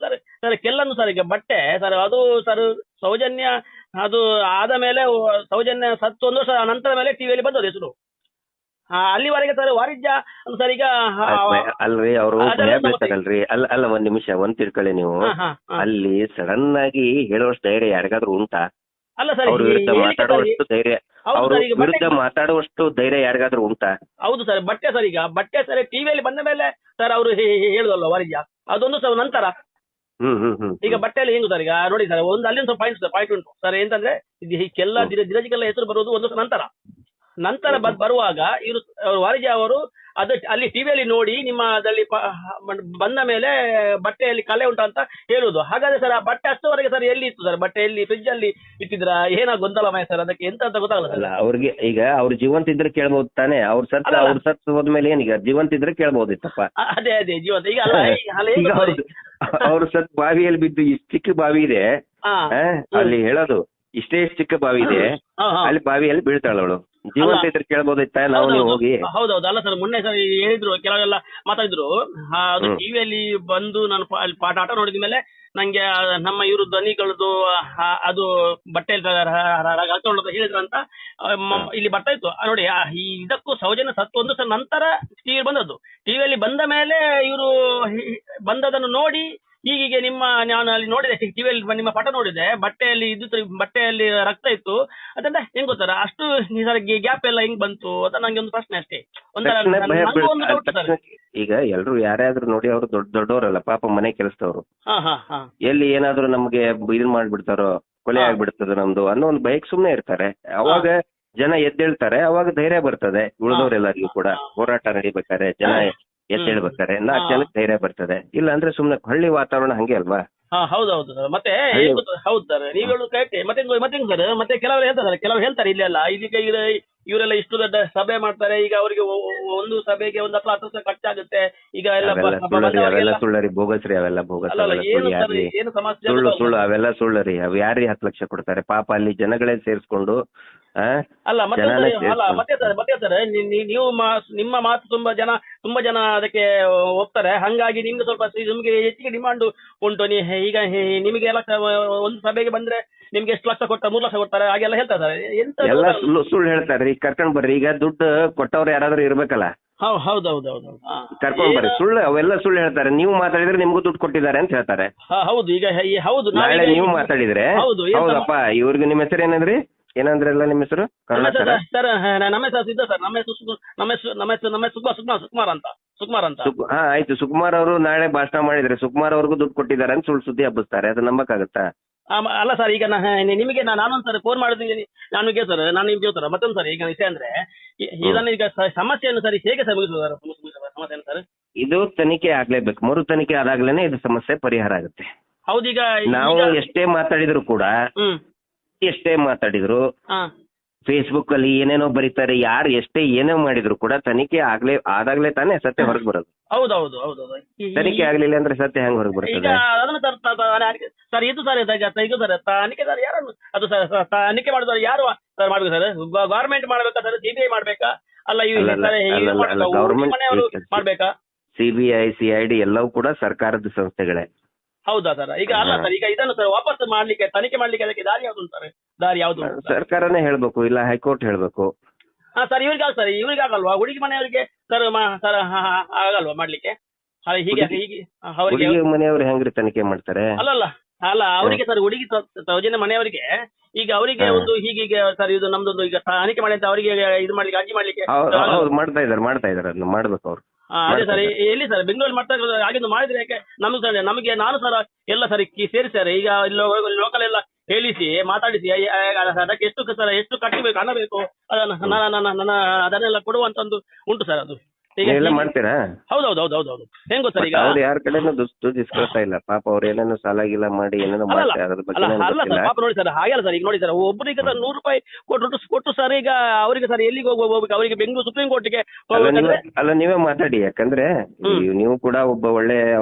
ಕೆಲ್ಲನ್ನು ಸರ್ ಈಗ ಬಟ್ಟೆ ಸರ್, ಅದು ಸರ್ ಸೌಜನ್ಯ ಅದು ಆದ ಮೇಲೆ ಸೌಜನ್ಯ ಸತ್ತು 1 ವರ್ಷ ನಂತರ ಮೇಲೆ ಟಿವಿಯಲ್ಲಿ ಬಂದದ್ದು ಹೆಸರು. ಅಲ್ಲಿವರೆಗೆ ಸರ್ ವಾಣಿಜ್ಯ ಸರ್ ಈಗ ಅಲ್ರಿ, ಅವರು ಬೀಳ್ತಾರಲ್ರಿ. ಅಲ್ಲ ಒಂದ್ ನಿಮಿಷ, ಒಂದ್ ತಿಳ್ಕೊಳ್ಳಿ ನೀವು. ಅಲ್ಲಿ ಸಡನ್ ಆಗಿ ಹೇಳುವಷ್ಟು ಧೈರ್ಯ ಯಾರಿಗಾದ್ರೂ ಉಂಟಾ? ಅಲ್ಲ ಸರ್, ಅವ್ರ ವಿರುದ್ಧ ಮಾತಾಡುವಷ್ಟು ಧೈರ್ಯ, ಅವ್ರ ವಿರುದ್ಧ ಮಾತಾಡುವಷ್ಟು ಧೈರ್ಯ ಯಾರಿಗಾದ್ರೂ ಉಂಟಾ? ಹೌದು ಸರ್, ಬಟ್ಟೆ ಸರ್ ಟಿವಿಯಲ್ಲಿ ಬಂದ ಮೇಲೆ ಸರ್ ಅವರು ಹೇಳುದಲ್ಲ ವಾಣಿಜ್ಯ, ಅದೊಂದು ಸರ್ ನಂತರ. ಈಗ ಬಟ್ಟೆಯಲ್ಲಿ ಹೆಂಗು ಸರ್, ಈಗ ನೋಡಿ ಸರ್, ಒಂದು ಅಲ್ಲಿ ಒಂದು ಪಾಯಿಂಟ್ ಉಂಟು ಸರ್. ಎಂತಂದ್ರೆ ಇದಕ್ಕೆಲ್ಲ ದಿನಜಿಗೆಲ್ಲ ಹೆಸರು ಬರುವುದು ಒಂದು ನಂತರ ಬರುವಾಗ ಇವರು ವಾಣಿಜ್ಯ ಅವರು ಅಲ್ಲಿ ಟಿವಿಯಲ್ಲಿ ನೋಡಿ ನಿಮ್ಮದಲ್ಲಿ ಬಂದ ಮೇಲೆ ಬಟ್ಟೆಯಲ್ಲಿ ಕಲೆ ಉಂಟು ಅಂತ ಹೇಳುದು. ಹಾಗಾದ್ರೆ ಸರ್ ಆ ಬಟ್ಟೆ ಅಷ್ಟವರೆಗೆ ಸರ್ ಎಲ್ಲಿ ಇತ್ತು ಸರ್? ಬಟ್ಟೆಯಲ್ಲಿ ಫ್ರಿಜ್ ಅಲ್ಲಿ ಇಟ್ಟಿದ್ರ? ಏನೋ ಗೊಂದಲಮಯ ಸರ್, ಅದಕ್ಕೆ ಎಂತ ಅಂತ ಗೊತ್ತಾಗಲ್ಲ ಸರ್. ಅವ್ರಿಗೆ ಈಗ ಅವ್ರು ಜೀವಂತ ಇದ್ರೆ ಕೇಳ್ಬಹುದು ತಾನೆ, ಅವ್ರ ಸತ್ತು ಹೋದ್ಮೇಲೆ ಏನೀಗ ಜೀವಂತ ಇದ್ರೆ ಕೇಳ್ಬಹುದಿತ್ತಪ್ಪ. ಅದೇ ಜೀವಂತ ಈಗ ಅವ್ರ ಸತ್ ಬಾವಿಯಲ್ಲಿ ಬಿದ್ದು ಇಷ್ಟು ಚಿಕ್ಕ ಬಾವಿ ಇದೆ ಅಲ್ಲಿ ಹೇಳೋದು, ಇಷ್ಟೇ ಚಿಕ್ಕ ಬಾವಿ ಇದೆ, ಅಲ್ಲಿ ಬಾವಿಯಲ್ಲಿ ಬೀಳ್ತಾಳವಳು, ಜೀವಂತ ಇದ್ರೆ ಕೇಳ್ಬೋದಿತ್ತ ನಾವು ನೀವು ಹೋಗಿ? ಹೌದೌದು. ಅಲ್ಲ ಸರ್, ಮೊನ್ನೆ ಸರ್ ಹೇಳಿದ್ರು, ಕೆಲವೆಲ್ಲ ಮಾತಾಡಿದ್ರು. ಅದು ಟಿವಿಯಲ್ಲಿ ಬಂದು ನಾನು ಪಾಠ ನೋಡಿದ ಮೇಲೆ ನಂಗೆ ನಮ್ಮ ಇವರು ಧ್ವನಿಗಳದ್ದು ಅದು ಬಟ್ಟೆಯಲ್ಲಿ ಹಾಕೊಳ್ಳೋದು ಹೇಳಿದ್ರಂತ ಇಲ್ಲಿ ಬರ್ತಾ ಇತ್ತು ನೋಡಿ. ಇದಕ್ಕೂ ಸೌಜನ್ಯ ಸತ್ತು 1 ವರ್ಷ ನಂತರ ಟಿವಿ ಬಂದದ್ದು. ಟಿವಿಯಲ್ಲಿ ಬಂದ ಮೇಲೆ ಇವರು ಬಂದದನ್ನು ನೋಡಿ ಹೀಗೆ ನಾನು ಅಲ್ಲಿ ನೋಡಿದೆ, ಟಿವಿಯಲ್ಲಿ ನಿಮ್ಮ ಪಟ ನೋಡಿದೆ, ಬಟ್ಟೆಯಲ್ಲಿ ರಕ್ತ ಇತ್ತು. ಅದನ್ನ ಹೆಂಗ್ ಗೊತ್ತಾರ ಅಷ್ಟು ಗ್ಯಾಪ್ ಎಲ್ಲ ಹೆಂಗ್ ಬಂತು ಅಂತ ನಂಗೆ ಒಂದು ಪ್ರಶ್ನೆ ಅಷ್ಟೇ. ಈಗ ಎಲ್ರು ಯಾರ್ಯಾದ್ರು ನೋಡಿ, ಅವ್ರು ದೊಡ್ಡವರಲ್ಲ ಪಾಪ, ಮನೆ ಕೆಲಸದವ್ರು, ಎಲ್ಲಿ ಏನಾದ್ರು ನಮ್ಗೆ ಇದನ್ ಮಾಡ್ಬಿಡ್ತಾರೋ, ಕೊಲೆ ಆಗ್ಬಿಡ್ತದೆ ನಮ್ದು ಅನ್ನೋ ಒಂದು ಬೈಕ್ ಸುಮ್ನೆ ಇರ್ತಾರೆ. ಅವಾಗ ಜನ ಎದ್ದೇಳ್ತಾರೆ, ಅವಾಗ ಧೈರ್ಯ ಬರ್ತದೆ ಉಳಿದವರೆಲ್ಲರಿಗೂ ಕೂಡ. ಹೋರಾಟ ನಡಿಬೇಕಾರೆ ಜನ ಎದ್ದೇಳ್ಬೇಕಾರೆ 4 ಜನಕ್ಕೆ ಧೈರ್ಯ ಬರ್ತದೆ. ಇಲ್ಲ ಅಂದ್ರೆ ಸುಮ್ನೆ ಹಳ್ಳಿ ವಾತಾವರಣ ಹಂಗೆ ಅಲ್ವಾ? ಹೌದೌದು ಸರ್. ಮತ್ತೆ ಹೌದು ಸರ್, ನೀವು ಹೇಳುದು ಕರೆಕ್ಟ್. ಮತ್ತೆ ಸರ್, ಮತ್ತೆ ಕೆಲವರು ಹೇಳ್ತಾರೆ ಇಲ್ಲೆಲ್ಲ ಇದೀಗ ಇವರೆಲ್ಲ ಇಷ್ಟು ದೊಡ್ಡ ಸಭೆ ಮಾಡ್ತಾರೆ, ಈಗ ಅವರಿಗೆ ಒಂದು ಸಭೆಗೆ 1 ಅಥವಾ 10 ಲಕ್ಷ ಖರ್ಚಾಗುತ್ತೆ. ಈಗ ಅವೆಲ್ಲ ಸುಳ್ಳರಿ, ಬೋಗಸ್ರಿ, ಅವೆಲ್ಲ ಬೋಗಸ್, ಸುಳ್ಳು ಅವೆಲ್ಲ ಸುಳ್ಳರಿ. ಅವ್ ಯಾರಿಗೆ 10 ಲಕ್ಷ ಕೊಡ್ತಾರೆ? ಪಾಪ ಅಲ್ಲಿ ಜನಗಳೇ ಸೇರಿಸ್ಕೊಂಡು ಅಲ್ಲ ಮತ್ತೆ ಅಲ್ಲ ಮತ್ತೆ ಸರ್ ನೀವು ನಿಮ್ಮ ಮಾತು ತುಂಬಾ ಜನ ಅದಕ್ಕೆ ಒಪ್ತಾರೆ. ಹಂಗಾಗಿ ನಿಮ್ಗೆ ಸ್ವಲ್ಪ ನಿಮ್ಗೆ ಹೆಚ್ಚಿಗೆ ಡಿಮಾಂಡ್ ಉಂಟು. ಈಗ ನಿಮಗೆ ಒಂದು ಸಭೆಗೆ ಬಂದ್ರೆ ನಿಮ್ಗೆ ಎಷ್ಟು ಲಕ್ಷ ಕೊಡ್ತಾರೆ, 3 ಲಕ್ಷ ಕೊಡ್ತಾರೆ ಹಾಗೆಲ್ಲ ಹೇಳ್ತಾರೆ. ಎಂತ ಎಲ್ಲ ಸುಳ್ಳು ಹೇಳ್ತಾರೆ. ಈಗ ಕರ್ಕೊಂಡ್ ಬರ್ರಿ, ಈಗ ದುಡ್ಡು ಕೊಟ್ಟವ್ರು ಯಾರಾದ್ರೂ ಇರ್ಬೇಕಲ್ಲ, ಹೌದೌದೌದು ಕರ್ಕೊಂಡ್ ಬರ್ರಿ. ಸುಳ್ಳು ಅವೆಲ್ಲ ಸುಳ್ಳು ಹೇಳ್ತಾರೆ. ನೀವು ಮಾತಾಡಿದ್ರೆ ನಿಮ್ಗೂ ದುಡ್ಡು ಕೊಟ್ಟಿದ್ದಾರೆ ಅಂತ ಹೇಳ್ತಾರೆ. ಹೌದು ಈಗ ಹೌದು ನಾಳೆ ನೀವು ಮಾತಾಡಿದ್ರೆ ಹೌದಪ್ಪ ಇವ್ರಿಗೆ ನಿಮ್ಮ ಹೆಸರು ಏನಂದ್ರಲ್ಲ ನಿಮ್ಮ ಹೆಸರು? ಸರ್ ನಮ್ಮ ಹೆಸರು ಸಿದ್ಧ ಸರ್, ನಮ್ಮ ಹೆಸರು ಸುಕುಮಾರ್ ಅಂತ. ಹಾ ಆಯ್ತು, ಸುಕುಮಾರ್ ಅವರು ನಾಳೆ ಭಾಷಣ ಮಾಡಿದ್ರೆ ಸುಕುಮಾರ್ ಅವ್ರಿಗೂ ದುಡ್ಡು ಕೊಟ್ಟಿದ್ದಾರೆ ಅಂತ ಸುಳ್ಳು ಸುದ್ದಿ ಹಬ್ಬಿಸ್ತಾರೆ. ಅದು ನಂಬಕ್ಕಾಗತ್ತಾ? ಅಲ್ಲ ಸರ್, ಈಗ ನಿಮಗೆ ನಾನೊಂದ್ಸರಿ ಫೋನ್ ಮಾಡಿದ್ದೀನಿ ನನಗೆ ಸರ್, ನಾನು ನಿಮ್ಗೆ ಹೇಳ್ತಾರೆ ಮತ್ತೊಂದು ಸರ್. ಈಗ ವಿಷಯ ಅಂದ್ರೆ ಇದನ್ನ ಈಗ ಸಮಸ್ಯೆಯನ್ನು ಸರ್ ಹೇಗೆ ಸರ್ ಮುಗಿಸೋದಾರ ಸಮಸ್ಯೆಯನ್ನು ಸರ್? ಇದು ತನಿಖೆ ಆಗ್ಲೇಬೇಕು. ಮರು ತನಿಖೆ ಆದಾಗ್ಲೇನೆ ಇದು ಸಮಸ್ಯೆ ಪರಿಹಾರ ಆಗುತ್ತೆ. ಹೌದೀಗ ನಾವು ಎಷ್ಟೇ ಮಾತಾಡಿದ್ರು ಫೇಸ್ಬುಕ್ ಅಲ್ಲಿ ಏನೇನೋ ಬರೀತಾರೆ, ಯಾರು ಎಷ್ಟೇ ಏನೇ ಮಾಡಿದ್ರು ಕೂಡ ತನಿಖೆ ಆದಾಗ್ಲೇ ತಾನೇ ಸತ್ಯ ಹೊರಗೆ ಬರೋದು. ಹೌದೌದು ತನಿಖೆ ಆಗ್ಲಿಲ್ಲ ಅಂದ್ರೆ ಸತ್ಯ ಹೆಂಗ್ ಹೊರಗೆ ಬರ್ತದೆ? ಸರ್ ಇದು ಸರ್ ತನಿಖೆ ಸರ್ ಯಾರನ್ನು ಅದು ಸರ್ ತನಿಖೆ ಮಾಡಿದವರು ಯಾರು ಸರ್ ಮಾಡ್ಬೇಕು ಸರ್? ಗವರ್ಮೆಂಟ್ ಮಾಡ್ಬೇಕಾ ಸರ್, ಸಿಬಿಐ ಮಾಡ್ಬೇಕಾ? ಅಲ್ಲ ಗವರ್ಮೆಂಟ್ ಮಾಡ್ಬೇಕಾ? ಸಿಬಿಐ CID ಎಲ್ಲವೂ ಕೂಡ ಸರ್ಕಾರದ ಸಂಸ್ಥೆಗಳೇ. ಹೌದಾ ಸರ್? ಈಗ ಅಲ್ಲ ಸರ್, ಈಗ ಇದನ್ನು ಸರ್ ವಾಪಸ್ ಮಾಡ್ಲಿಕ್ಕೆ ತನಿಖೆ ಮಾಡ್ಲಿಕ್ಕೆ ಅದಕ್ಕೆ ದಾರಿ ಯಾವ್ದು ಸರ್? ದಾರಿ ಯಾವ್ದು? ಸರ್ಕಾರನೇ ಹೇಳ್ಬೇಕು, ಇಲ್ಲ ಹೈಕೋರ್ಟ್ ಹೇಳ್ಬೇಕು. ಸರ್ ಇವ್ರಿಗೆ ಆಗಲ್ವಾ? ಹುಡುಗಿ ಮನೆಯವರಿಗೆ ಸರ್ ಆಗಲ್ವಾ ಮಾಡ್ಲಿಕ್ಕೆ? ಹುಡುಗಿ ಮನೆಯವ್ರು ಹೆಂಗ್ರಿ ತನಿಖೆ ಮಾಡ್ತಾರೆ? ಅಲ್ಲ ಅವರಿಗೆ ಸರ್, ಹುಡುಗಿ ಸೌಜನ್ಯ ಮನೆಯವರಿಗೆ ಈಗ ಅವರಿಗೆ ಒಂದು ಹೀಗೆ ಸರ್ ಇದು ನಮ್ದೊಂದು ಈಗ ತನಿಖೆ ಮಾಡಿ ಅಂತ ಅವರಿಗೆ ಇದು ಮಾಡ್ಲಿಕ್ಕೆ ಅರ್ಜಿ ಮಾಡ್ಲಿಕ್ಕೆ ಮಾಡ್ತಾ ಇದಾರೆ ಅದನ್ನ ಮಾಡ್ಬೇಕು ಅವ್ರು. ಅದೇ ಸರ್, ಎಲ್ಲಿ ಸರ್ ಬೆಂಗಳೂರಲ್ಲಿ ಮಾಡ್ತಾ ಇರೋದು? ಹಾಗೆ ಮಾಡಿದ್ರೆ ಯಾಕೆ ನಮಗೆ ನಾನು ಸರ್ ಎಲ್ಲ ಸರ್ ಸೇರಿಸ್ತಾರೆ. ಈಗ ಲೋಕಲ್ ಎಲ್ಲ ಹೇಳಿಸಿ ಮಾತಾಡಿಸಿ ಅದಕ್ಕೆ ಎಷ್ಟು ಕಟ್ಟಬೇಕು ಹಣ ಬೇಕು ಅದನ್ನೆಲ್ಲ ಕೊಡುವಂತ ಒಂದು ಉಂಟು ಸರ್. ಅದು ಮಾಡ್ತೀರಾ? ಹೌದೌದು ಹೆಂಗ್ ಗೊತ್ತಾ ಈಗ ಯಾರ ಕಡೆನೂ ದುಡ್ಡಿಸ್ಕೊಳ್ತಾ ಇಲ್ಲ ಪಾಪ. ಅವ್ರು ಏನೇನೋ ಸಾಲ ಗೀಲ ಮಾಡಿ ಏನೇನೋ ಮಾಡ್ತಾರೆ. ಅದ್ರ ಬಗ್ಗೆ ಅಲ್ಲ ಸರ್, ಪಾಪ ನೋಡಿ ಸರ್, ಹಾಗೆಲ್ಲ ಸರ್. ಈಗ ನೋಡಿ ಸರ್, ಒಬ್ಬರಿಗೆ ಸರ್ 100 ರೂಪಾಯಿ ಕೊಟ್ಟು ಸರ್ ಈಗ ಅವರಿಗೆ ಸರ್ ಎಲ್ಲಿಗೆ ಹೋಗ್ಬೇಕು? ಅವರಿಗೆ ಬೆಂಗಳೂರು ಸುಪ್ರೀಂ ಕೋರ್ಟ್ಗೆ ಅಲ್ಲ ನೀವೇ ಮಾತಾಡಿ. ಯಾಕಂದ್ರೆ ನೀವು ಕೂಡ ಒಬ್ಬ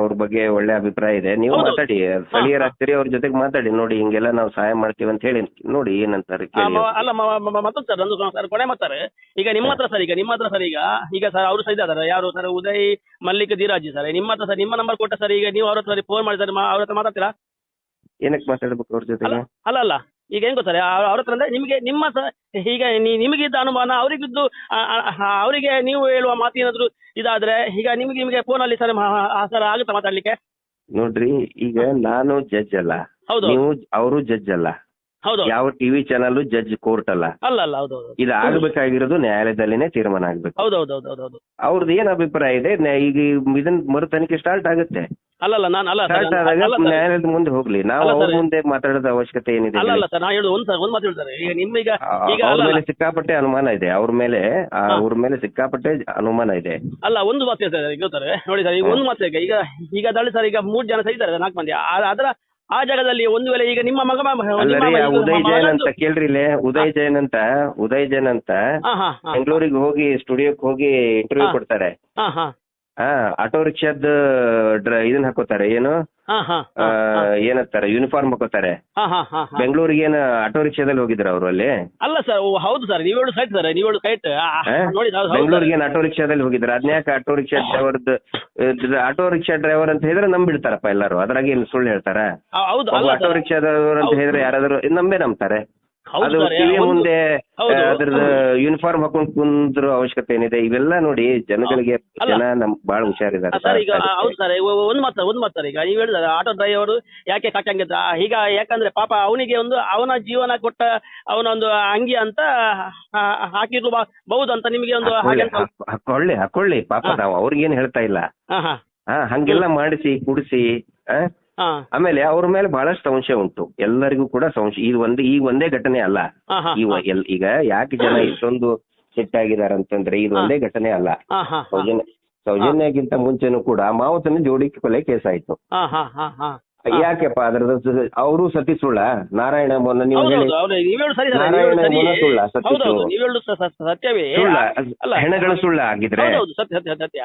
ಅವ್ರ ಬಗ್ಗೆ ಒಳ್ಳೆ ಅಭಿಪ್ರಾಯ ಇದೆ. ನೀವು ಮಾತಾಡಿ, ಸ್ಥಳೀಯರಾಗ್ತೀರಿ, ಅವ್ರ ಜೊತೆಗೆ ಮಾತಾಡಿ. ನೋಡಿ ಹಿಂಗೆಲ್ಲ ನಾವು ಸಹಾಯ ಮಾಡ್ತೀವಿ ಅಂತ ಹೇಳಿ ನೋಡಿ ಏನಂತಾರೆ. ಅಲ್ಲ ಮತ್ತೊಂದು ಸರ್ ನಂದು ಸರ್ ಕೊನೆ ಮಾತಾರೆ. ಈಗ ನಿಮ್ಮ ಹತ್ರ ಸರ್ ಈಗ ಸರ್ ಅವರು ಸಹಿತ ಯಾರು ಸರ್ ಉದಯ್ ಮಲ್ಲಿಕ್ ಧೀರಾಜಿ ಸರ್ ನಿಮ್ಮ ಹತ್ರ ಸರ್ ನಿಮ್ಮ ನಂಬರ್ ಕೊಟ್ಟ ಸರ್. ಈಗ ನೀವು ಅವ್ರ ಹತ್ರ ಫೋನ್ ಮಾಡಿದ್ರೆ ಅವ್ರ ಹತ್ರ ಮಾತಾಡ್ತೀರಾ? ಏನಕ್ಕೆ ಮಾತಾಡ್ಬೇಕು ಅವ್ರ ಜೊತೆ? ಅಲ್ಲ ಈಗ ಹೆಂಗ್ ಗೊತ್ತಾರೆ ಅವ್ರ ಹತ್ರ ಅಂದ್ರೆ ನಿಮ್ಮ ಈಗ ನಿಮಗಿದ್ದ ಅನುಮಾನ ಅವರಿಗಿದ್ದು ಅವರಿಗೆ ನೀವು ಹೇಳುವ ಮಾತೇನಾದ್ರು ಇದಾದ್ರೆ ಈಗ ನಿಮಗೆ ಫೋನ್ ಅಲ್ಲಿ ಸರ್ ಆಗುತ್ತಾ ಮಾತಾಡ್ಲಿಕ್ಕೆ? ನೋಡ್ರಿ, ಈಗ ನಾನು ಜಡ್ಜ್ ಅಲ್ಲ, ನೀವು ಅವರು ಜಡ್ಜ್ ಅಲ್ಲ, ಯಾವ ಟಿವಿ ಚಾನಲ್ ಜಡ್ಜ್ ಕೋರ್ಟ್ ಅಲ್ಲ. ಇದು ಆಗ್ಬೇಕಾಗಿರೋದು ನ್ಯಾಯಾಲಯದಲ್ಲಿನೇ ತೀರ್ಮಾನ ಆಗ್ಬೇಕು. ಅವ್ರದ್ದು ಏನ್ ಅಭಿಪ್ರಾಯ ಇದೆ ಈಗ ಇದನ್ನ ಮರು ತನಿಖೆ ಸ್ಟಾರ್ಟ್ ಆಗುತ್ತೆ. ಸ್ಟಾರ್ಟ್ ಆದಾಗ ನ್ಯಾಯಾಲಯದ ಮುಂದೆ ಹೋಗ್ಲಿ. ನಾವು ಅವ್ರ ಮುಂದೆ ಮಾತಾಡೋದ ಅವಶ್ಯಕತೆ ಏನಿದೆ? ಅವ್ರ ಮೇಲೆ ಸಿಕ್ಕಾಪಟ್ಟೆ ಅನುಮಾನ ಇದೆ. ಅವ್ರ ಮೇಲೆ ಸಿಕ್ಕಾಪಟ್ಟೆ ಅನುಮಾನ ಇದೆ. ಅಲ್ಲ ಒಂದು ಮಾತು ಹೇಳ್ತಾರೆ ನೋಡಿ ಸರ್, ಈಗ ಒಂದು ಮಾತು ಈಗ ದಳಿ ಸರ್, ಈಗ 3 ಜನ ಸಹಿತಾರೆ 4 ಮಂದಿ. ಅದರ ಆ ಜಾಗದಲ್ಲಿ ಒಂದು ವೇಳೆ ಈಗ ನಿಮ್ಮ ಮಗ ಉದಯ್ ಜೈನ್ ಅಂತ ಕೇಳ್ರಿ ಇಲ್ಲಿ. ಉದಯ್ ಜೈನ್ ಅಂತ ಬೆಂಗಳೂರಿಗೆ ಹೋಗಿ ಸ್ಟುಡಿಯೋಕ್ ಹೋಗಿ ಇಂಟರ್ವ್ಯೂ ಕೊಡ್ತಾರೆ. ಆಟೋ ರಿಕ್ಷಾದ ಇದನ್ನ ಹಾಕೋತಾರೆ, ಏನು ಏನಂತಾರೆ, ಯೂನಿಫಾರ್ಮ್ ಹಾಕೋತಾರೆ. ಬೆಂಗಳೂರಿಗೆ ಏನು ಆಟೋ ರಿಕ್ಷಾದಲ್ಲಿ ಹೋಗಿದ್ರ ಅವರು ಅಲ್ಲಿ? ಅಲ್ಲ ಸರ್, ಹೌದು ಸರ್, ನೀವೇಳು ಸೈಟ್ ಸರ್, ನೀವೇಳು ಸೈಟ್ ಬೆಂಗಳೂರಿಗೆ ಏನು ಆಟೋ ರಿಕ್ಷಾದಲ್ಲಿ ಹೋಗಿದ್ರ? ಅದ್ನ್ಯಾಕ ಆಟೋ ರಿಕ್ಷಾ ಡ್ರೈವರ್ ಅಂತ ಹೇಳಿದ್ರೆ ನಂಬಿಡ್ತಾರಪ್ಪ ಎಲ್ಲರೂ. ಅದ್ರಾಗ ಏನು ಸುಳ್ಳು ಹೇಳ್ತಾರ? ಆಟೋ ರಿಕ್ಷಾದವ್ರು ಅಂತ ಹೇಳಿದ್ರೆ ಯಾರಾದ್ರೂ ನಂಬ್ತಾರೆ. ಅದು ಟಿವಿ ಮುಂದೆ ಅದ್ರದ್ದು ಯೂನಿಫಾರ್ಮ್ ಹಾಕೊಂಡ್ ಕುಂದ್ರು ಅವಶ್ಯಕತೆ ಏನಿದೆ? ಇವೆಲ್ಲ ನೋಡಿ ಜನಗಳಿಗೆ ಬಹಳ ಹುಷಾರಿದ್ದಾರೆ. ಹೌದು ಸರ್, ಒಂದ್ ಮಾತಾರ ಈಗ ನೀವು ಹೇಳಿದ್ರೆ ಆಟೋ ಡ್ರೈವರ್ ಯಾಕೆ ಕಾಕಂಗಿದ್ರ ಈಗ? ಯಾಕಂದ್ರೆ ಪಾಪ ಅವನಿಗೆ ಅವನ ಜೀವನ ಕೊಟ್ಟ ಅವನೊಂದು ಅಂಗಿ ಅಂತ ಹಾಕಿರ್ಬಹುದು ಅಂತ ನಿಮಗೆ ಒಂದು ಹಾಕೊಳ್ಳಿ ಪಾಪ. ನಾವು ಅವ್ರಿಗೇನು ಹೇಳ್ತಾ ಇಲ್ಲ. ಹಂಗೆಲ್ಲ ಮಾಡಿಸಿ ಕುಡಿಸಿ ಆಮೇಲೆ ಅವ್ರ ಮೇಲೆ ಬಹಳಷ್ಟು ಸಂಶಯ ಉಂಟು. ಎಲ್ಲರಿಗೂ ಕೂಡ ಸಂಶಯ. ಈಗ ಒಂದೇ ಘಟನೆ ಅಲ್ಲ. ಈಗ ಯಾಕೆ ಜನ ಇಷ್ಟೊಂದು ಸಿಟ್ಟಾಗಿದ್ದಾರೆ ಅಂತಂದ್ರೆ ಇದು ಒಂದೇ ಘಟನೆ ಅಲ್ಲ. ಸೌಜನ್ಯಕ್ಕಿಂತ ಮುಂಚೆನೂ ಕೂಡ ಮಾವುತನ ಜೋಡಿ ಕೊಲೆ ಕೇಸ್ ಆಯ್ತು. ಯಾಕೆಪ್ಪ ಅದ್ರದ್ದು ಅವರು ಸತಿ ಸುಳ್ಳ ನಾರಾಯಣ ಮೊನ್ನ ನೀವು ಹೌದು ಹೇಳಿ ಹೌದು ಹೌದು ನೀವ್ ಹೇಳುದು ಸರಿ ಸರ್ ನಾರಾಯಣ ಮೊನ್ನ ಸುಳ್ಳ ಸತಿ ಹೌದೌದು ಸುಳ್ಳು ನೀವ್ ಹೇಳುದು ಸತ್ಯವೇ ಸುಳ್ಳ ಅಲ್ಲ ಹೆಣಗಳು ಸುಳ್ಳ ಆಗಿದ್ರೆ ಹೌದೌದು ಸತ್ಯ ಸತ್ಯ ಸತ್ಯ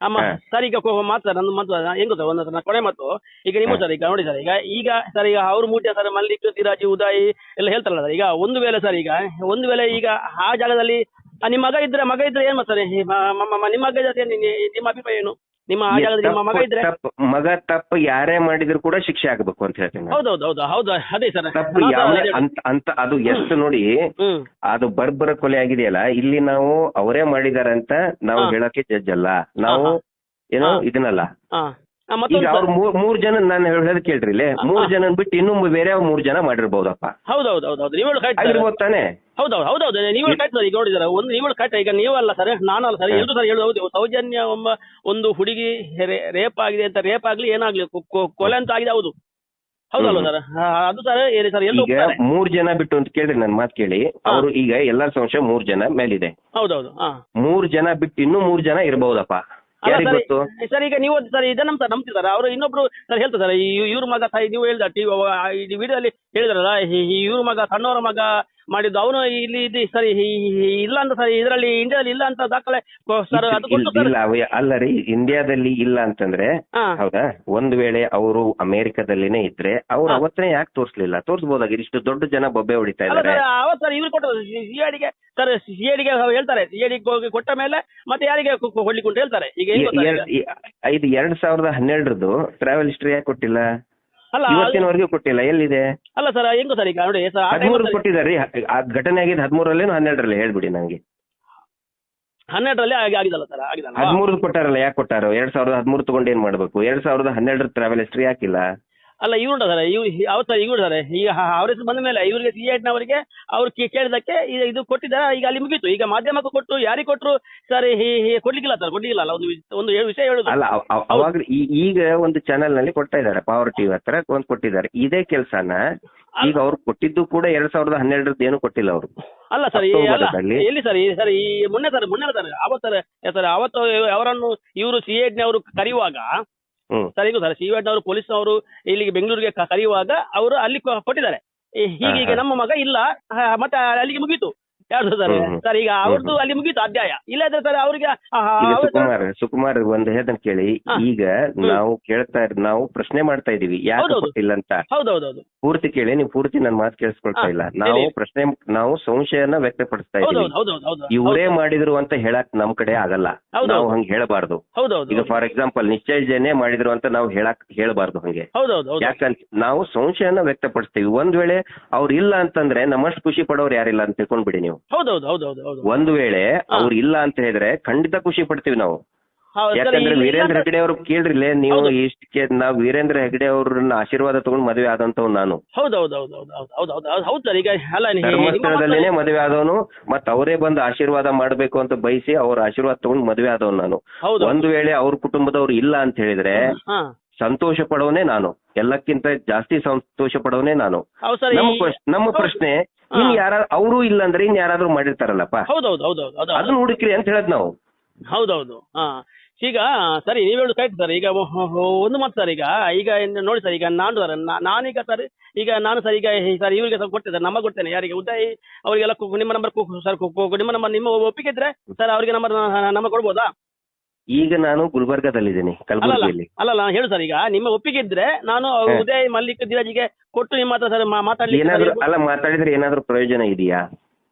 ಅಮ್ಮ ಸರ್ ಈಗ ಮಾತು ಸರ್ ನಂದು ಮಾತು ಹೆಂಗ್ ಗೊತ್ತಾ ಒಂದು ಕೊನೆ ಮಾತು ಈಗ ನಿಮ್ಮ ಸರ್ ಈಗ ನೋಡಿ ಸರ್ ಈಗ ಸರ್ ಈಗ ಅವ್ರ ಮೂಟೆ ಸರ್ ಮಲ್ಲಿಕ್ ಸಿರಾಜಿ ಉದಯ್ ಎಲ್ಲ ಹೇಳ್ತಾರಲ್ಲ ಸರ್ ಈಗ ಒಂದು ವೇಳೆ ಸರ್ ಈಗ ಒಂದು ವೇಳೆ ಈಗ ಆ ಜಾಗದಲ್ಲಿ ನಿಮ್ಮ ಮಗ ಇದ್ರೆ ಏನ್ ಮಾಡ್ತಾರೆ ನಿಮ್ಮ ಮಗ ಜೊತೆ ನಿಮ್ಮ ಅಭಿಪ್ರಾಯ ಏನು ನಿಮ್ಮ ಆ ಜಾಗದಲ್ಲಿ ನಿಮ್ಮ ಮಗ ಇದ್ರೆ ಮಗ ತಪ್ಪು ಯಾರೇ ಮಾಡಿದ್ರು ಕೂಡ ಶಿಕ್ಷೆ ಆಗ್ಬೇಕು ಅಂತ ಹೇಳ್ತೀನಿ ಹೌದೌದು ಹೌದು ಹೌದು ಅದೇ ಸರ್ ತಪ್ಪು ಯಾವ ಅಂತ ಅದು ಎಷ್ಟು ನೋಡಿ ಅದು ಬರ್ಬರ ಕೊಲೆ ಆಗಿದೆಯಲ್ಲ ಇಲ್ಲಿ ನಾವು ಅವರೇ ಮಾಡಿದಾರೆ ಅಂತ ನಾವು ಹೇಳಕ್ಕೆ ಜಡ್ಜ್ ಅಲ್ಲ ನಾವು ಏನೋ ಇದನ್ನಲ್ಲ ಈಗ ಅವ್ರು ಮೂರ್ ಜನ ನಾನು ಹೇಳೋದ್ ಕೇಳ್ರಿ ಇಲ್ಲಿ 3 ಜನ ಬಿಟ್ಟು ಇನ್ನೂ ಬೇರೆ 3 ಜನ ಮಾಡಿರ್ಬೋದಪ್ಪ ಹೌದೌದು ನೀವು ಆಗಿರ್ಬೋದು ತಾನೆ ಹೌದೌದು ನೀವು ಕರೆಕ್ಟ್ ಸರ್ ಈಗ ನೋಡಿದಾರೆ ಒಂದು ನೀವು ಕರೆಕ್ಟ್ ಈಗ ನೀವಲ್ಲ ಸರ್ ನಾನಲ್ಲ ಸರ್ ಎಲ್ರು ಸರ್ ಹೇಳೋದು ಸೌಜನ್ಯ ಎಂಬ ಒಂದು ಹುಡುಗಿ ರೇಪ್ ಆಗಿದೆ ಅಂತ ರೇಪ್ ಆಗ್ಲಿ ಏನಾಗ್ಲಿ ಕೊಲೆ ಅಂತ ಆಗಿದೆ ಹೌದಲ್ವ ಸರ್ ಅದು ಸರ್ ಏನಿ ಸರ್ ಎಲ್ಲ ಈಗ 3 ಜನ ಬಿಟ್ಟು ಅಂತ ಕೇಳ್ರಿ ನನ್ ಮಾತು ಕೇಳಿ ಅವರು ಈಗ ಎಲ್ಲರ ಸಂಶಯ 3 ಜನ ಮೇಲಿದೆ ಹೌದೌದು 3 ಜನ ಬಿಟ್ಟು ಇನ್ನೂ 3 ಜನ ಇರಬಹುದಪ್ಪ ಸರ್ ಈಗ ನೀವು ಸರ್ ಇದನ್ನ ನಂಬ್ತಿದಾರ ಅವರು ಇನ್ನೊಬ್ರು ಸರ್ ಹೇಳ್ತಾರೆ ಸರ್ ಇವ್ರ ಮಗ ನೀವು ಹೇಳ್ದ ವಿಡಿಯೋದಲ್ಲಿ ಹೇಳಿದಾರಲ್ಲ ಇವ್ರ ಮಗ ಸಣ್ಣವರ ಮಗ ಮಾಡಿದ್ದು ಅವನು ಇಲ್ಲಿ ಇದು ಸರಿ ಇಲ್ಲ ಅಂತ ಸರ್ ಇದರಲ್ಲಿ ಇಂಡಿಯಾದಲ್ಲಿ ಇಲ್ಲ ಅಂತ ದಾಖಲೆ ಸರ್ ಅಲ್ಲ ರೀ ಇಂಡಿಯಾದಲ್ಲಿ ಇಲ್ಲ ಅಂತಂದ್ರೆ ಹೌದಾ ಒಂದ್ ವೇಳೆ ಅವರು ಅಮೆರಿಕದಲ್ಲಿನೇ ಇದ್ರೆ ಅವ್ರು ಅವತ್ತೇ ಯಾಕೆ ತೋರಿಸ್ಲಿಲ್ಲ ತೋರಿಸಬಹುದಾಗಿತ್ತು ಇಷ್ಟು ದೊಡ್ಡ ಜನ ಬೊಬ್ಬೆ ಹೊಡಿತಾ ಇದ್ದಾರೆ ಅವತ್ತು ಸರ್ ಇವ್ರು ಕೊಟ್ಟರು ಸಿಐಡಿಗೆ ಸರ್ ಸಿಐಡಿಗೆ ಹೇಳ್ತಾರೆ ಸಿಐಡಿಗೆ ಕೊಟ್ಟ ಮೇಲೆ ಮತ್ತೆ ಯಾರಿಗೆ ಕೊಡ್ಲಿಕ್ಕೆ ಅಂತ ಹೇಳ್ತಾರೆ ಈಗ ಇದು 2012 ಟ್ರಾವೆಲ್ ಹಿಸ್ಟ್ರಿ ಯಾಕೆ ಕೊಟ್ಟಿಲ್ಲ ಇವತ್ತಿನವರೆಗೂ ಕೊಟ್ಟಿಲ್ಲ ಎಲ್ಲಿದೆ ಅಲ್ಲ ಸರ್ ಹೆಂಗೋ ಸರ್ ಈಗ ನೋಡಿ 13 ಕೊಟ್ಟಿದ್ದಾರೆ ಆ ಘಟನೆ ಆಗಿದ್ದು 13ರಲ್ಲಿ 12ರಲ್ಲಿ ಹೇಳ್ಬಿಡಿ ನಂಗೆ 12ರಲ್ಲಿ ಆಗಿದಲ್ಲ ಸರ್ ಆಗಿದಲ್ಲ 13 ಕೊಟ್ಟಾರಲ್ಲ ಯಾಕೆ ಕೊಟ್ಟಾರೋ 2013 ತಗೊಂಡು ಏನ್ ಮಾಡ್ಬೇಕು 2012 ಟ್ರಾವೆಲ್ ಹಿಸ್ಟ್ರಿ ಯಾಕಿಲ್ಲ ಅಲ್ಲ ಇವ್ರು ಸರ್ ಅವ್ರು ಸರ್ ಇವ್ರು ಸರ್ ಈಗ ಅವ್ರ ಹೆಸರು ಬಂದ ಮೇಲೆ ಇವರಿಗೆ ಸಿಐಟಿನವರಿಗೆ ಅವ್ರು ಕೇಳಿದಕ್ಕೆ ಇದು ಕೊಟ್ಟಿದ್ದಾರೆ ಈಗ ಅಲ್ಲಿ ಮುಗೀತು ಈಗ ಮಾಧ್ಯಮಕ್ಕೂ ಕೊಟ್ಟು ಯಾರಿಗೆ ಕೊಟ್ಟರು ಸರ್ ಕೊಡ್ಲಿಕ್ಕಿಲ್ಲ ಸರ್ ಕೊಡ್ಲಿಕ್ಕಿಲ್ಲ ಒಂದು ವಿಷಯ ಹೇಳುದು ಅಲ್ಲ ಅವಾಗ ಈಗ ಒಂದು ಚಾನೆಲ್ ನಲ್ಲಿ ಕೊಡ್ತಾ ಇದ್ದಾರೆ ಪವರ್ ಟಿವಿ ಹತ್ರ ಒಂದು ಕೊಟ್ಟಿದ್ದಾರೆ ಇದೇ ಕೆಲಸನ ಈಗ ಅವ್ರು ಕೊಟ್ಟಿದ್ದು ಕೂಡ 2012 ಏನು ಕೊಟ್ಟಿಲ್ಲ ಅವರು ಅಲ್ಲ ಸರ್ ಎಲ್ಲಿ ಸರ್ ಈ ಮೊನ್ನೆ ಸರ್ ಸರ್ ಅವತ್ತು ಅವರನ್ನು ಇವರು ಸಿಐಟಿನವರು ಕರೆಯುವಾಗ ಸರ್ ಈಗ ಸರ್ ಸಿಐಟಿನವರು ಪೊಲೀಸ್ನವರು ಇಲ್ಲಿಗೆ ಬೆಂಗಳೂರಿಗೆ ಕರೆಯುವಾಗ ಅವರು ಅಲ್ಲಿ ಕೊಟ್ಟಿದ್ದಾರೆ ಹೀಗೀಗ ನಮ್ಮ ಮಗ ಇಲ್ಲ ಮತ್ತೆ ಅಲ್ಲಿಗೆ ಮುಗೀತು ಯಾರ್ದು ಸರ್ ಸರ್ ಈಗ ಅವ್ರದ್ದು ಅಲ್ಲಿ ಮುಗೀತು ಅಧ್ಯಾಯ ಇಲ್ಲದ್ರೆ ಸರ್ ಅವ್ರಿಗೆ ಸುಕುಮಾರ್ ಒಂದು ಹೇಳ್ದಂತ ಕೇಳಿ ಈಗ ನಾವು ಪ್ರಶ್ನೆ ಮಾಡ್ತಾ ಇದೀವಿ ಯಾಕೆ ಕೊಟ್ಟಿಲ್ಲ ಅಂತ ಹೌದೌದು ಪೂರ್ತಿ ಕೇಳಿ ನೀವು ಪೂರ್ತಿ ನನ್ನ ಮಾತು ಕೇಳಿಸ್ಕೊಳ್ತಾ ಇಲ್ಲ ನಾವು ಸಂಶಯನ ವ್ಯಕ್ತಪಡಿಸ್ತಾ ಇದೀವಿ ಇವರೇ ಮಾಡಿದ್ರು ಅಂತ ಹೇಳಕ್ ನಮ್ ಕಡೆ ಆಗಲ್ಲ ನಾವು ಹಂಗೆ ಹೇಳಬಾರ್ದು ಈಗ ಫಾರ್ ಎಕ್ಸಾಂಪಲ್ ನಿಶ್ಚಯ ಜನೇ ಮಾಡಿದ್ರು ಅಂತ ನಾವು ಹೇಳಬಾರ್ದು ಹಂಗೆ ಯಾಕಂತ ನಾವು ಸಂಶಯನ ವ್ಯಕ್ತಪಡಿಸ್ತೀವಿ ಒಂದ್ ವೇಳೆ ಅವ್ರು ಇಲ್ಲ ಅಂತಂದ್ರೆ ನಮ್ಮಷ್ಟು ಖುಷಿ ಪಡೋರು ಯಾರಿಲ್ಲ ಅಂತ ತಿಳ್ಕೊಂಡ್ಬಿಡಿ ನೀವು ಒಂದು ವೇಳೆ ಅವ್ರು ಇಲ್ಲ ಅಂತ ಹೇಳಿದ್ರೆ ಖಂಡಿತ ಖುಷಿ ಪಡ್ತೀವಿ ನಾವು ಯಾಕಂದ್ರೆ ವೀರೇಂದ್ರ ಹೆಗ್ಡೆ ಅವ್ರು ಕೇಳ್ರಿಲೆ ನೀವು ಇಷ್ಟಕ್ಕೆ ನಾವು ವೀರೇಂದ್ರ ಹೆಗ್ಡೆ ಅವ್ರನ್ನ ಆಶೀರ್ವಾದ ತಗೊಂಡು ಮದುವೆ ಆದಂತವ್ ನಾನು ಧರ್ಮಸ್ಥಳದಲ್ಲೇನೆ ಮದುವೆ ಆದವನು ಮತ್ ಅವರೇ ಬಂದು ಆಶೀರ್ವಾದ ಮಾಡ್ಬೇಕು ಅಂತ ಬಯಸಿ ಅವ್ರ ಆಶೀರ್ವಾದ ತಗೊಂಡು ಮದುವೆ ಆದವ್ ನಾನು ಒಂದು ವೇಳೆ ಅವ್ರ ಕುಟುಂಬದವ್ರು ಇಲ್ಲ ಅಂತ ಹೇಳಿದ್ರೆ ಸಂತೋಷ ಪಡೋನೇ ನಾನು ಎಲ್ಲಕ್ಕಿಂತ ಜಾಸ್ತಿ ಸಂತೋಷ ಪಡೋನೇ ನಾನು ನಮ್ಮ ಪ್ರಶ್ನೆ ಇನ್ ಅವರು ಇಲ್ಲ ಅಂದ್ರೆ ಇನ್ ಯಾರಾದ್ರೂ ಮಾಡಿರ್ತಾರಲ್ಲಪ್ಪ ಅದನ್ನ ಹುಡುಕ್ರಿ ಅಂತ ಹೇಳದ್ ನಾವು ಹೌದೌದು ಈಗ ಸರಿ ನೀವ್ ಹೇಳುದು ಕರೆಕ್ಟ್ ಸರ್ ಈಗ ಒಂದು ಮಾತು ಸರ್ ಈಗ ನೋಡಿ ಸರ್ ಈಗ ನಾನೀಗ ಸರ್ ಈಗ ನಾನು ಸರ್ ಈಗ ಸರ್ ಇವರಿಗೆ ಕೊಡ್ತೇನೆ ನಂಬರ್ ಕೊಡ್ತೇನೆ ಯಾರಿಗೆ ಉದಯ್ ಅವರಿಗೆಲ್ಲ ನಿಮ್ಮ ನಂಬರ್ ಸರ್ ನಿಮ್ಮ ನಂಬರ್ ನಿಮ್ಮ ಒಪ್ಪಿಗೆ ಇದ್ರೆ ಸರ್ ಅವರಿಗೆ ನಂಬರ್ ಕೊಡ್ಬೋದಾ ಈಗ ನಾನು ಗುಲ್ಬರ್ಗಾದಲ್ಲಿದ್ದೀನಿ ಕಲಬುರಗಿಯಲ್ಲಿ ಅಲ್ಲ ಹೇಳು ಸರ್ ಈಗ ನಿಮ್ಮ ಒಪ್ಪಿಗೆ ಇದ್ರೆ ನಾನು ಉದಯ್ ಮಲ್ಲಿಕ್ ಧೀರಜಿಗೆ ಕೊಟ್ಟು ನಿಮ್ಮ ಹತ್ರ ಸರ್ ಮಾತಾಡಿದ್ರೆ ಏನಾದ್ರೂ ಪ್ರಯೋಜನ ಇದೆಯಾ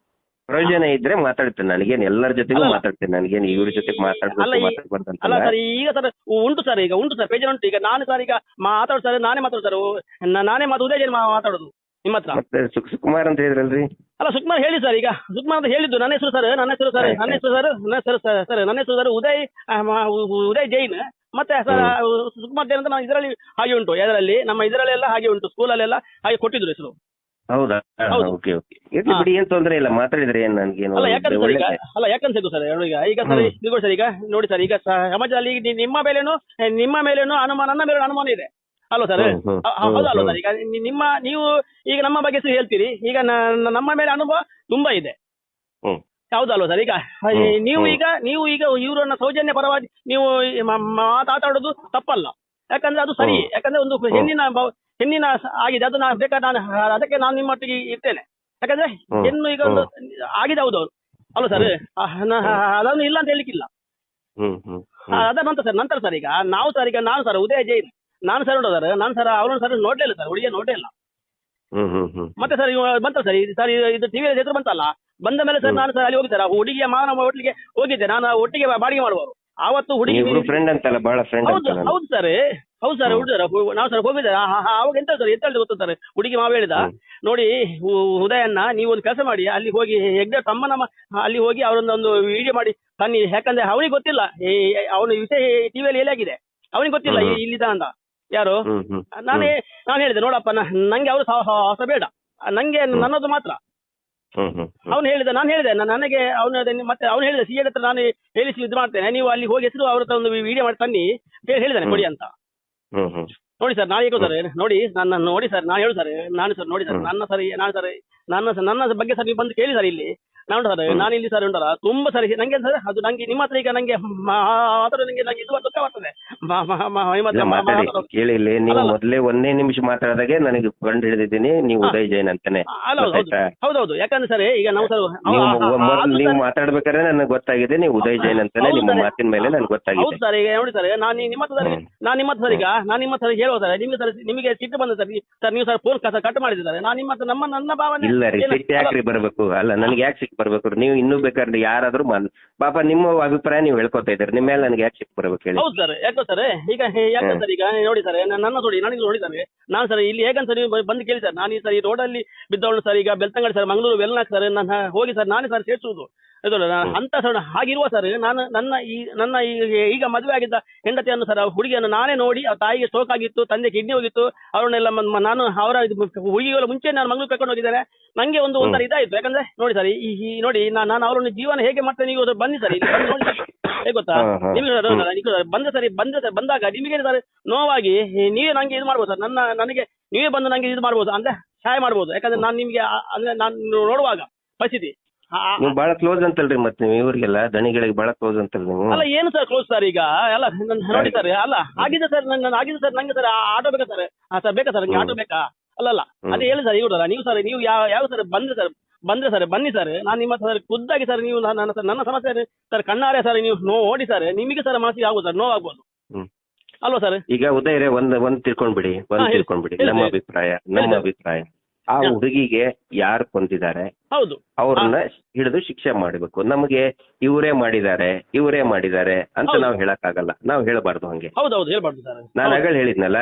ಪ್ರಯೋಜನ ಇದ್ರೆ ಮಾತಾಡ್ತೇನೆ ನನಗೇನು ಎಲ್ಲರ ಜೊತೆಗೂ ಮಾತಾಡ್ತೇನೆ ನನಗೇನು ಇವ್ರ ಜೊತೆ ಅಲ್ಲ ಸರ್ ಈಗ ಸರ್ ಉಂಟು ಸರ್ ಪೇಜ್ ಉಂಟು ಈಗ ನಾನು ಸರ್ ಈಗ ಮಾತಾಡೋದು ಸರ್ ನಾನೇ ಉದಯ್ ಮಾತಾಡೋದು ನಿಮ್ಮ ಹತ್ರ ಮತ್ತೆ ಸುಕುಮಾರ್ ಅಂತ ಹೇಳಿದ್ರಲ್ರಿ ಅಲ್ಲ ಸುಕುಮಾರ್ ಹೇಳಿ ಸರ್ ಈಗ ಸುಕುಮಾರ್ ಅಂತ ಹೇಳಿದ್ದು ನನ್ನ ಹೆಸರು ಸರ್ ಉದಯ್ ಜೈನ್ ಮತ್ತೆ ಸರ್ ಸುಕುಮಾರ್ ಜೈನ್ ಅಂತ ನಾವು ಇದರಲ್ಲಿ ಹಾಗೆ ಉಂಟು ಇದರಲ್ಲಿ ನಮ್ಮ ಇದರಲ್ಲೆಲ್ಲ ಹಾಗೆ ಉಂಟು ಸ್ಕೂಲಲ್ಲೆಲ್ಲ ಹಾಗೆ ಕೊಟ್ಟಿದ್ರು ಹೆಸರು ಹೌದಾ ಓಕೆ ಬಿಡಿ ಏನ್ ತೊಂದ್ರೆ ಇಲ್ಲ ಮಾತಾಡಿದ್ರೆ ಏನ್ ನನ್ಗೇನು ಯಾಕಂತ ಸರ್ ಈಗ ಸರ್ ಈಗ ನೋಡಿ ಸರ್ ಈಗ ಸಮಾಜದಲ್ಲಿ ನಿಮ್ಮ ಮೇಲೇನು ಅನುಮಾನ ನನ್ನ ಮೇಲೆ ಅನುಮಾನ ಇದೆ ಅಲ್ವಾ ಸರ್ ಹೌದಲ್ವ ಸರ್ ಈಗ ನೀವು ಈಗ ನಮ್ಮ ಬಗ್ಗೆ ಹೇಳ್ತೀರಿ ಈಗ ನಮ್ಮ ಮೇಲೆ ಅನುಭವ ತುಂಬಾ ಇದೆ ಹೌದಲ್ವ ಸರ್ ಈಗ ನೀವು ಈಗ ಇವರನ್ನ ಸೌಜನ್ಯ ಪರವಾಗಿ ನೀವು ಮಾತಾಡೋದು ತಪ್ಪಲ್ಲ ಯಾಕಂದ್ರೆ ಅದು ಸರಿ. ಯಾಕಂದ್ರೆ ಒಂದು ಹೆಣ್ಣಿನ ಆಗಿದೆ, ಅದು ನಾನು ಬೇಕಾದ್ರೆ ನಾನು ಅದಕ್ಕೆ ನಾನು ನಿಮ್ಮೊಟ್ಟಿಗೆ ಇರ್ತೇನೆ. ಯಾಕಂದ್ರೆ ಹೆಣ್ಣು ಈಗ ಒಂದು ಆಗಿದೆ, ಹೌದು ಅಲ್ಲ ಸರ್, ಅದನ್ನು ಇಲ್ಲ ಅಂತ ಹೇಳಿಕ್ಕಿಲ್ಲ. ಅದರ ನಂತರ ಸರ್ ಈಗ ನಾನು ಸರ್ ಉದಯ ಜೈನ್, ನಾನು ಸರ್ ನೋಡೋ ಸರ್, ನಾನು ಸರ್ ಅವರನ್ನು ಸರ್ ನೋಡ್ಲೇ ಇಲ್ಲ ಸರ್, ಹುಡುಗಿಯ ನೋಡ್ಲೇ ಇಲ್ಲ. ಮತ್ತೆ ಸರ್ ಬಂತ ಸರ್ ಇದು ಟಿವಿಯಲ್ಲಿ ಹೆಸರು ಬಂತಲ್ಲ, ಬಂದ ಮೇಲೆ ಸರ್ ನಾನು ಸರ್ ಅಲ್ಲಿ ಹೋಗಿ ಸರ್ ಹುಡುಗಿಯ ಮಾವನ ಹೋಟ್ಲಿಗೆ ಹೋಗಿದ್ದೆ, ನಾನು ಒಟ್ಟಿಗೆ ಬಾಡಿಗೆ ಮಾಡುವವರು. ಆವತ್ತು ಹುಡುಗಿ ಫ್ರೆಂಡ್ ಅಂತಲ್ಲ, ಬಹಳ ಫ್ರೆಂಡ್. ಹೌದು ಸರ್ ನಾವು ಸರ್ ಹೋಗಿದ್ದೆ. ಅವಾಗ ಎಂತ ಗೊತ್ತ ಸರ್, ಹುಡುಗಿ ಮಾವ ಹೇಳಿದ, ನೋಡಿ ಉದಯನ್ನ ನೀವು ಒಂದು ಕೆಲಸ ಮಾಡಿ, ಅಲ್ಲಿ ಹೋಗಿ ಹೆಗ್ಡೆ ತಮ್ಮನ ಅಲ್ಲಿ ಹೋಗಿ ಅವರೊಂದೊಂದು ವಿಡಿಯೋ ಮಾಡಿ ತನ್ನಿ. ಯಾಕಂದ್ರೆ ಅವನಿಗೆ ಗೊತ್ತಿಲ್ಲ ಅವನ ವಿಷಯ ಟಿವಿಯಲ್ಲಿ ಏನಾಗಿದೆ, ಅವನಿಗೆ ಗೊತ್ತಿಲ್ಲ ಇಲ್ಲಿದ ಅಂತ ಯಾರು. ನಾನು ಹೇಳಿದೆ, ನೋಡಪ್ಪ ನಂಗೆ ಅವರು ಹೊಸ ಬೇಡ, ನಂಗೆ ನನ್ನದು ಮಾತ್ರ. ಅವ್ನು ಹೇಳಿದ, ನಾನು ಹೇಳಿದೆ ನನಗೆ ಅವನು ಮತ್ತೆ ಅವ್ನು ಹೇಳಿದ ಸಿ ಹತ್ರ ನಾನು ಹೇಳಿಸಿ ಇದು ಮಾಡ್ತೇನೆ, ನೀವು ಅಲ್ಲಿ ಹೋಗಿ ಹೆಸರು ಅವ್ರ ಹತ್ರ ಒಂದು ವಿಡಿಯೋ ಮಾಡಿ ತನ್ನಿ ಹೇಳಿದಾನೆ ಕೊಡಿ ಅಂತ. ನೋಡಿ ಸರ್ ನಾಳೆ ಸರ್ ನೋಡಿ ನನ್ನ ನೋಡಿ ಸರ್ ನಾನು ಹೇಳು ಸರ್, ನಾನು ಸರ್ ನೋಡಿ ಸರ್ ನನ್ನ ಬಗ್ಗೆ ಸರ್ ನೀವು ಬಂದು ಕೇಳಿ ಸರ್ ಇಲ್ಲಿ ನಾನು ಸರ್, ನಾನು ಇಲ್ಲಿ ಸರ್ ಉಂಟಲ್ಲ ತುಂಬಾ ಸರಿ ನಂಗೆ ಸರ್, ಅದು ನಂಗೆ ನಿಮ್ಮ ಹತ್ರ ಈಗ ನಂಗೆ ನಂಗೆ ಇದು ದುಃಖ ಬರ್ತದೆ. ಕೇಳಿ, ನೀವು ಮೊದಲೇ ಒಂದೇ ನಿಮಿಷ ಮಾತಾಡಿದಾಗೆ ನನಗೆ ಕಂಡು ಹಿಡಿದಿದ್ದೀನಿ ನೀವು ಉದಯ್ ಜೈನ್ ಅಂತಾನೆ. ಹೌದೌದು, ಯಾಕಂದ್ರೆ ಸರ್ ಈಗ ನಾವು ಸರ್ ನೀವು ಮಾತಾಡ್ಬೇಕಾದ್ರೆ ನನಗೆ ಗೊತ್ತಾಗಿದೆ ನೀವು ಉದಯ್ ಜೈನ್ ಅಂತಾನೆ, ನಿಮ್ಮ ಮಾತಿನ ಮೇಲೆ ನನಗೆ ಗೊತ್ತಾಗಿದೆ. ಹೌದು ಸರ್, ಈಗ ನೋಡಿ ಸರ್ ನಾನು ನಿಮ್ಮ ಹತ್ರ ಈಗ ನಾನು ನಿಮ್ಮ ಹತ್ರ ಹೇಳುವ ಸರ್, ನಿಮಗೆ ಸಿಟ್ಟು ಬಂದ ಸರ್ ನೀವು ಸರ್ ಫೋನ್ ಕಟ್ ಮಾಡಿದ್ದಾರೆ. ನಾನು ನಿಮ್ಮ ಹತ್ರ ನನ್ನ ಭಾವನೆ ಇಲ್ಲ ರೀ, ಸಿಟ್ಟು ಯಾಕ್ರಿ ಬರ್ಬೇಕು, ಅಲ್ಲ ನನಗೆ ಯಾಕೆ ಸಿಟ್ಟು ಬರ್ಬೇಕು, ನೀವು ಇನ್ನೂ ಬೇಕಾದ್ರೆ ಯಾರಾದ್ರೂ ಪಾಪ ನಿಮ್ಮ ಅಭಿಪ್ರಾಯ ನೀವು ಹೇಳ್ಕೊತಾ ಇದ್ದಾರೆ, ನಿಮ್ಮ ಮೇಲೆ ನನಗೆ ಯಾಕೆ ಸಿಟ್ಟು ಬರ್ಬೇಕು ಹೇಳಿ. ಹೌದು ಸರ್, ಯಾಕೋ ಸರ್ ಈಗ ಯಾಕೆ ಸರ್ ಈಗ ನೋಡಿ ಸರ್ ನನ್ನ ನೋಡಿ ನನಗೆ ನೋಡಿದ್ದಾರೆ, ನಾನು ಸರ್ ಇಲ್ಲಿ ಹೇಗಂತ ಸರ್ ನೀವು ಬಂದು ಕೇಳಿ ಸರ್, ನಾನು ಈ ಸರ್ ಈ ರೋಡಲ್ಲಿ ಬಿದ್ದವಳು ಸರ್, ಈಗ ಬೆಳ್ತಂಗಡಿ ಸರ್, ಮಂಗಳೂರು ವೆಲ್ನಾಕ್ ಸರ್, ನಾನು ಹೋಗಿ ಸರ್ ನಾನೇ ಸರ್ ಸೇರಿಸುವುದು ಅಂತ ಸರ್. ಹಾಗಿರುವ ಸರ್ ನಾನು ನನ್ನ ಈಗ ಮದುವೆ ಆಗಿದ್ದ ಹೆಂಡತಿಯನ್ನು ಸರ್ ಹುಡುಗಿಯನ್ನು ನಾನೇ ನೋಡಿ, ಆ ತಾಯಿಗೆ ಸ್ಟ್ರೋಕ್ ಆಗಿತ್ತು, ತಂದೆ ಕಿಡ್ನಿ ಹೋಗಿತ್ತು, ಅವರನ್ನೆಲ್ಲ ನಾನು ಅವರ ಹುಡುಗಿಗಳ ಮುಂಚೆ ನಾನು ಮಂಗಳೂರು ಕರ್ಕೊಂಡು ಹೋಗಿದ್ದೇನೆ. ನಂಗೆ ಒಂಥರ ಇದಾಯ್ತು. ಯಾಕಂದ್ರೆ ನೋಡಿ ಸರ್ ಈ ನೋಡಿ ನಾನು ಅವರನ್ನು ಜೀವನ ಹೇಗೆ ಮಾಡ್ತೇನೆ, ನೀವು ಬನ್ನಿ ಸರ್ ಇಲ್ಲಿ ನೋಡಿ ಹೇಗೆ ಗೊತ್ತಾ ನಿಮಗೆ ಬಂದಾಗ ನಿಮಗೆ ಸರ್ ನೋವಾಗಿ ನೀವೇ ನಂಗೆ ಇದು ಮಾಡ್ಬೋದು ಸರ್, ನನಗೆ ನೀವೇ ಬಂದು ನಂಗೆ ಇದು ಮಾಡ್ಬೋದು ಅಂದ್ರೆ ಸಹಾಯ ಮಾಡ್ಬೋದು. ಯಾಕಂದ್ರೆ ನಾನು ನಿಮ್ಗೆ ಅಂದ್ರೆ ನಾನು ನೋಡುವಾಗ ಪರಿಸ್ಥಿತಿ ನೀವು ಬಹಳ ಕ್ಲೋಸ್ ಅಂತಲ್ರಿ, ಮತ್ತೆ ನೀವು ಇವರಿಗೆಲ್ಲ ದಣಿಗಳಿಗೆ ಬಹಳ ಕ್ಲೋಸ್ ಅಂತಲ್ಲ ನೀವು. ಅಲ್ಲ ಏನು ಸರ್ ಕ್ಲೋಸ್ ಸರ್ ಈಗ ಎಲ್ಲ ನೋಡಿ ಸರ್, ಅಲ್ಲ ಆಗಿದೆ ಸರ್ ಆಗಿದೆ ಸರ್, ನಂಗೆ ಸರ್ ಆಟೋ ಬೇಕಾ ಸರ್, ಸರ್ ಬೇಕಾ ಸರ್, ಆಟೋ ಬೇಕಾ ಅಲ್ಲಲ್ಲ ಅದೇ ಹೇಳಿ ಸರ್ ಇವ್ರಲ್ಲ ನೀವು ಸರ್, ನೀವು ಯಾವ ಸರ್ ಬಂದ್ರೆ ಸರ್ ಬನ್ನಿ ಸರ್, ನಾನು ನಿಮ್ಮ ಸರ್ ಖುದ್ದಾಗಿ ಸರ್ ನೀವು ನನ್ನ ಸಮಸ್ಯೆ ಸರ್ ಕಣ್ಣಾರೆ ಸರ್ ನೀವು ನೋಡಿ ಸರ್, ನಿಮಗೆ ಸರ್ ಮನಸ್ಸಿಗೆ ಆಗುದು ಸರ್, ನೋವಾಗ್ಬೋದು ಅಲ್ವಾ ಸರ್. ಈಗ ಉದಯರೇ ಒಂದ್ ತಿಳ್ಕೊಂಡ್ಬಿಡಿ, ನಮ್ಮ ಅಭಿಪ್ರಾಯ ಆ ಹುಡುಗಿಗೆ ಯಾರು ಕೊಂದಿದ್ದಾರೆ ಹೌದು ಅವ್ರನ್ನ ಹಿಡಿದು ಶಿಕ್ಷೆ ಮಾಡಬೇಕು. ನಮಗೆ ಇವರೇ ಮಾಡಿದ್ದಾರೆ ಅಂತ ನಾವು ಹೇಳಕ್ಕಾಗಲ್ಲ, ನಾವು ಹೇಳಬಾರ್ದು ಹಂಗೆ. ಹೌದೌದು ಹೇಳ್ಬಾರ್ದು ಸರ್, ನಾನು ಆಗಲೇ ಹೇಳಿದ್ನಲ್ಲ.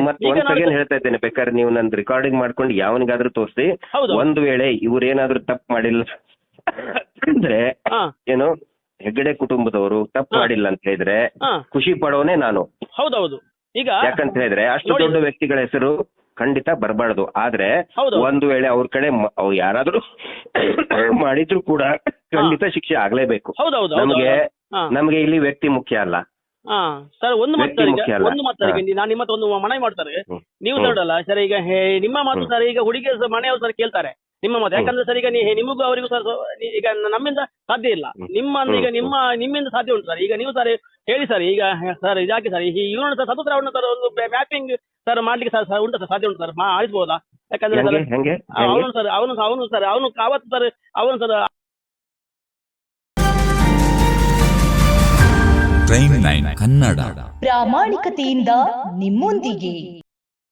ಮತ್ತೆ ಒಂದ್ ಸೆಕೆಂಡ್ ಹೇಳ್ತಾ ಇದ್ದೇನೆ, ಬೇಕಾದ್ರೆ ನೀವು ನನ್ ರೆಕಾರ್ಡಿಂಗ್ ಮಾಡ್ಕೊಂಡು ಯಾವನಿಗಾದ್ರೂ ತೋರಿಸಿ, ಒಂದು ವೇಳೆ ಇವ್ರೇನಾದ್ರೂ ತಪ್ಪು ಮಾಡಿಲ್ಲ ಅಂದ್ರೆ ಏನು ಹೆಗ್ಗಡೆ ಕುಟುಂಬದವರು ತಪ್ಪು ಮಾಡಿಲ್ಲ ಅಂತ ಹೇಳಿದ್ರೆ ಖುಷಿ ಪಡೋನೆ ನಾನು. ಹೌದೌದು, ಈಗ ಯಾಕಂತ ಹೇಳಿದ್ರೆ ಅಷ್ಟು ದೊಡ್ಡ ವ್ಯಕ್ತಿಗಳ ಹೆಸರು ಖಂಡಿತ ಬರಬಾರ್ದು. ಆದ್ರೆ ಒಂದು ವೇಳೆ ಅವ್ರ ಕಡೆ ಅವ್ರು ಯಾರಾದ್ರೂ ಮಾಡಿದ್ರು ಕೂಡ ಖಂಡಿತ ಶಿಕ್ಷೆ ಆಗ್ಲೇಬೇಕು. ನಮಗೆ ಇಲ್ಲಿ ವ್ಯಕ್ತಿ ಮುಖ್ಯ ಅಲ್ಲ ಸರ್. ಒಂದು ಮಾತಾಡಿ ನಾನು ನಿಮ್ಮ ಒಂದು ಮನವಿ ಮಾಡ್ತಾರೆ, ನೀವು ನೋಡಲ್ಲ ಸರ್, ಈಗ ನಿಮ್ಮ ಮಾತು ಸರ್, ಈಗ ಹುಡುಗಿ ಮನೆಯವರು ಸರ್ ಕೇಳ್ತಾರೆ ನಿಮ್ಮ ಮಾತು. ಯಾಕಂದ್ರೆ ಸರ್ ಈಗ ನಿಮಗೂ ಅವರಿಗೂ ಸರ್ ಈಗ ನಮ್ಮಿಂದ ಸಾಧ್ಯ ಇಲ್ಲ, ಈಗ ನಿಮ್ಮಿಂದ ಸಾಧ್ಯ ಉಂಟು ಸರ್. ಈಗ ನೀವು ಸರ್ ಹೇಳಿ ಸರ್, ಈಗ ಸರ್ ಇದಾಕಿ ಸರ್ ಇವನು ಸರ್ ಸತತ ಅವನ ಸರ್ ಒಂದು ಮ್ಯಾಪಿಂಗ್ ಸರ್ ಮಾಡ್ಲಿಕ್ಕೆ ಸರ್ ಉಂಟು ಸರ್, ಸಾಧ್ಯ ಉಂಟು ಸರ್, ಆಡಿಸ್ಬೋದಾ? ಯಾಕಂದ್ರೆ ಅವನು ಸರ್ ಅವತ್ತು ಸರ್ ಅವನು ಸರ್ ಪ್ರೈಮ್ 9 ಕನ್ನಡ ಪ್ರಾಮಾಣಿಕತೆಯಿಂದ ನಿಮ್ಮೊಂದಿಗೆ.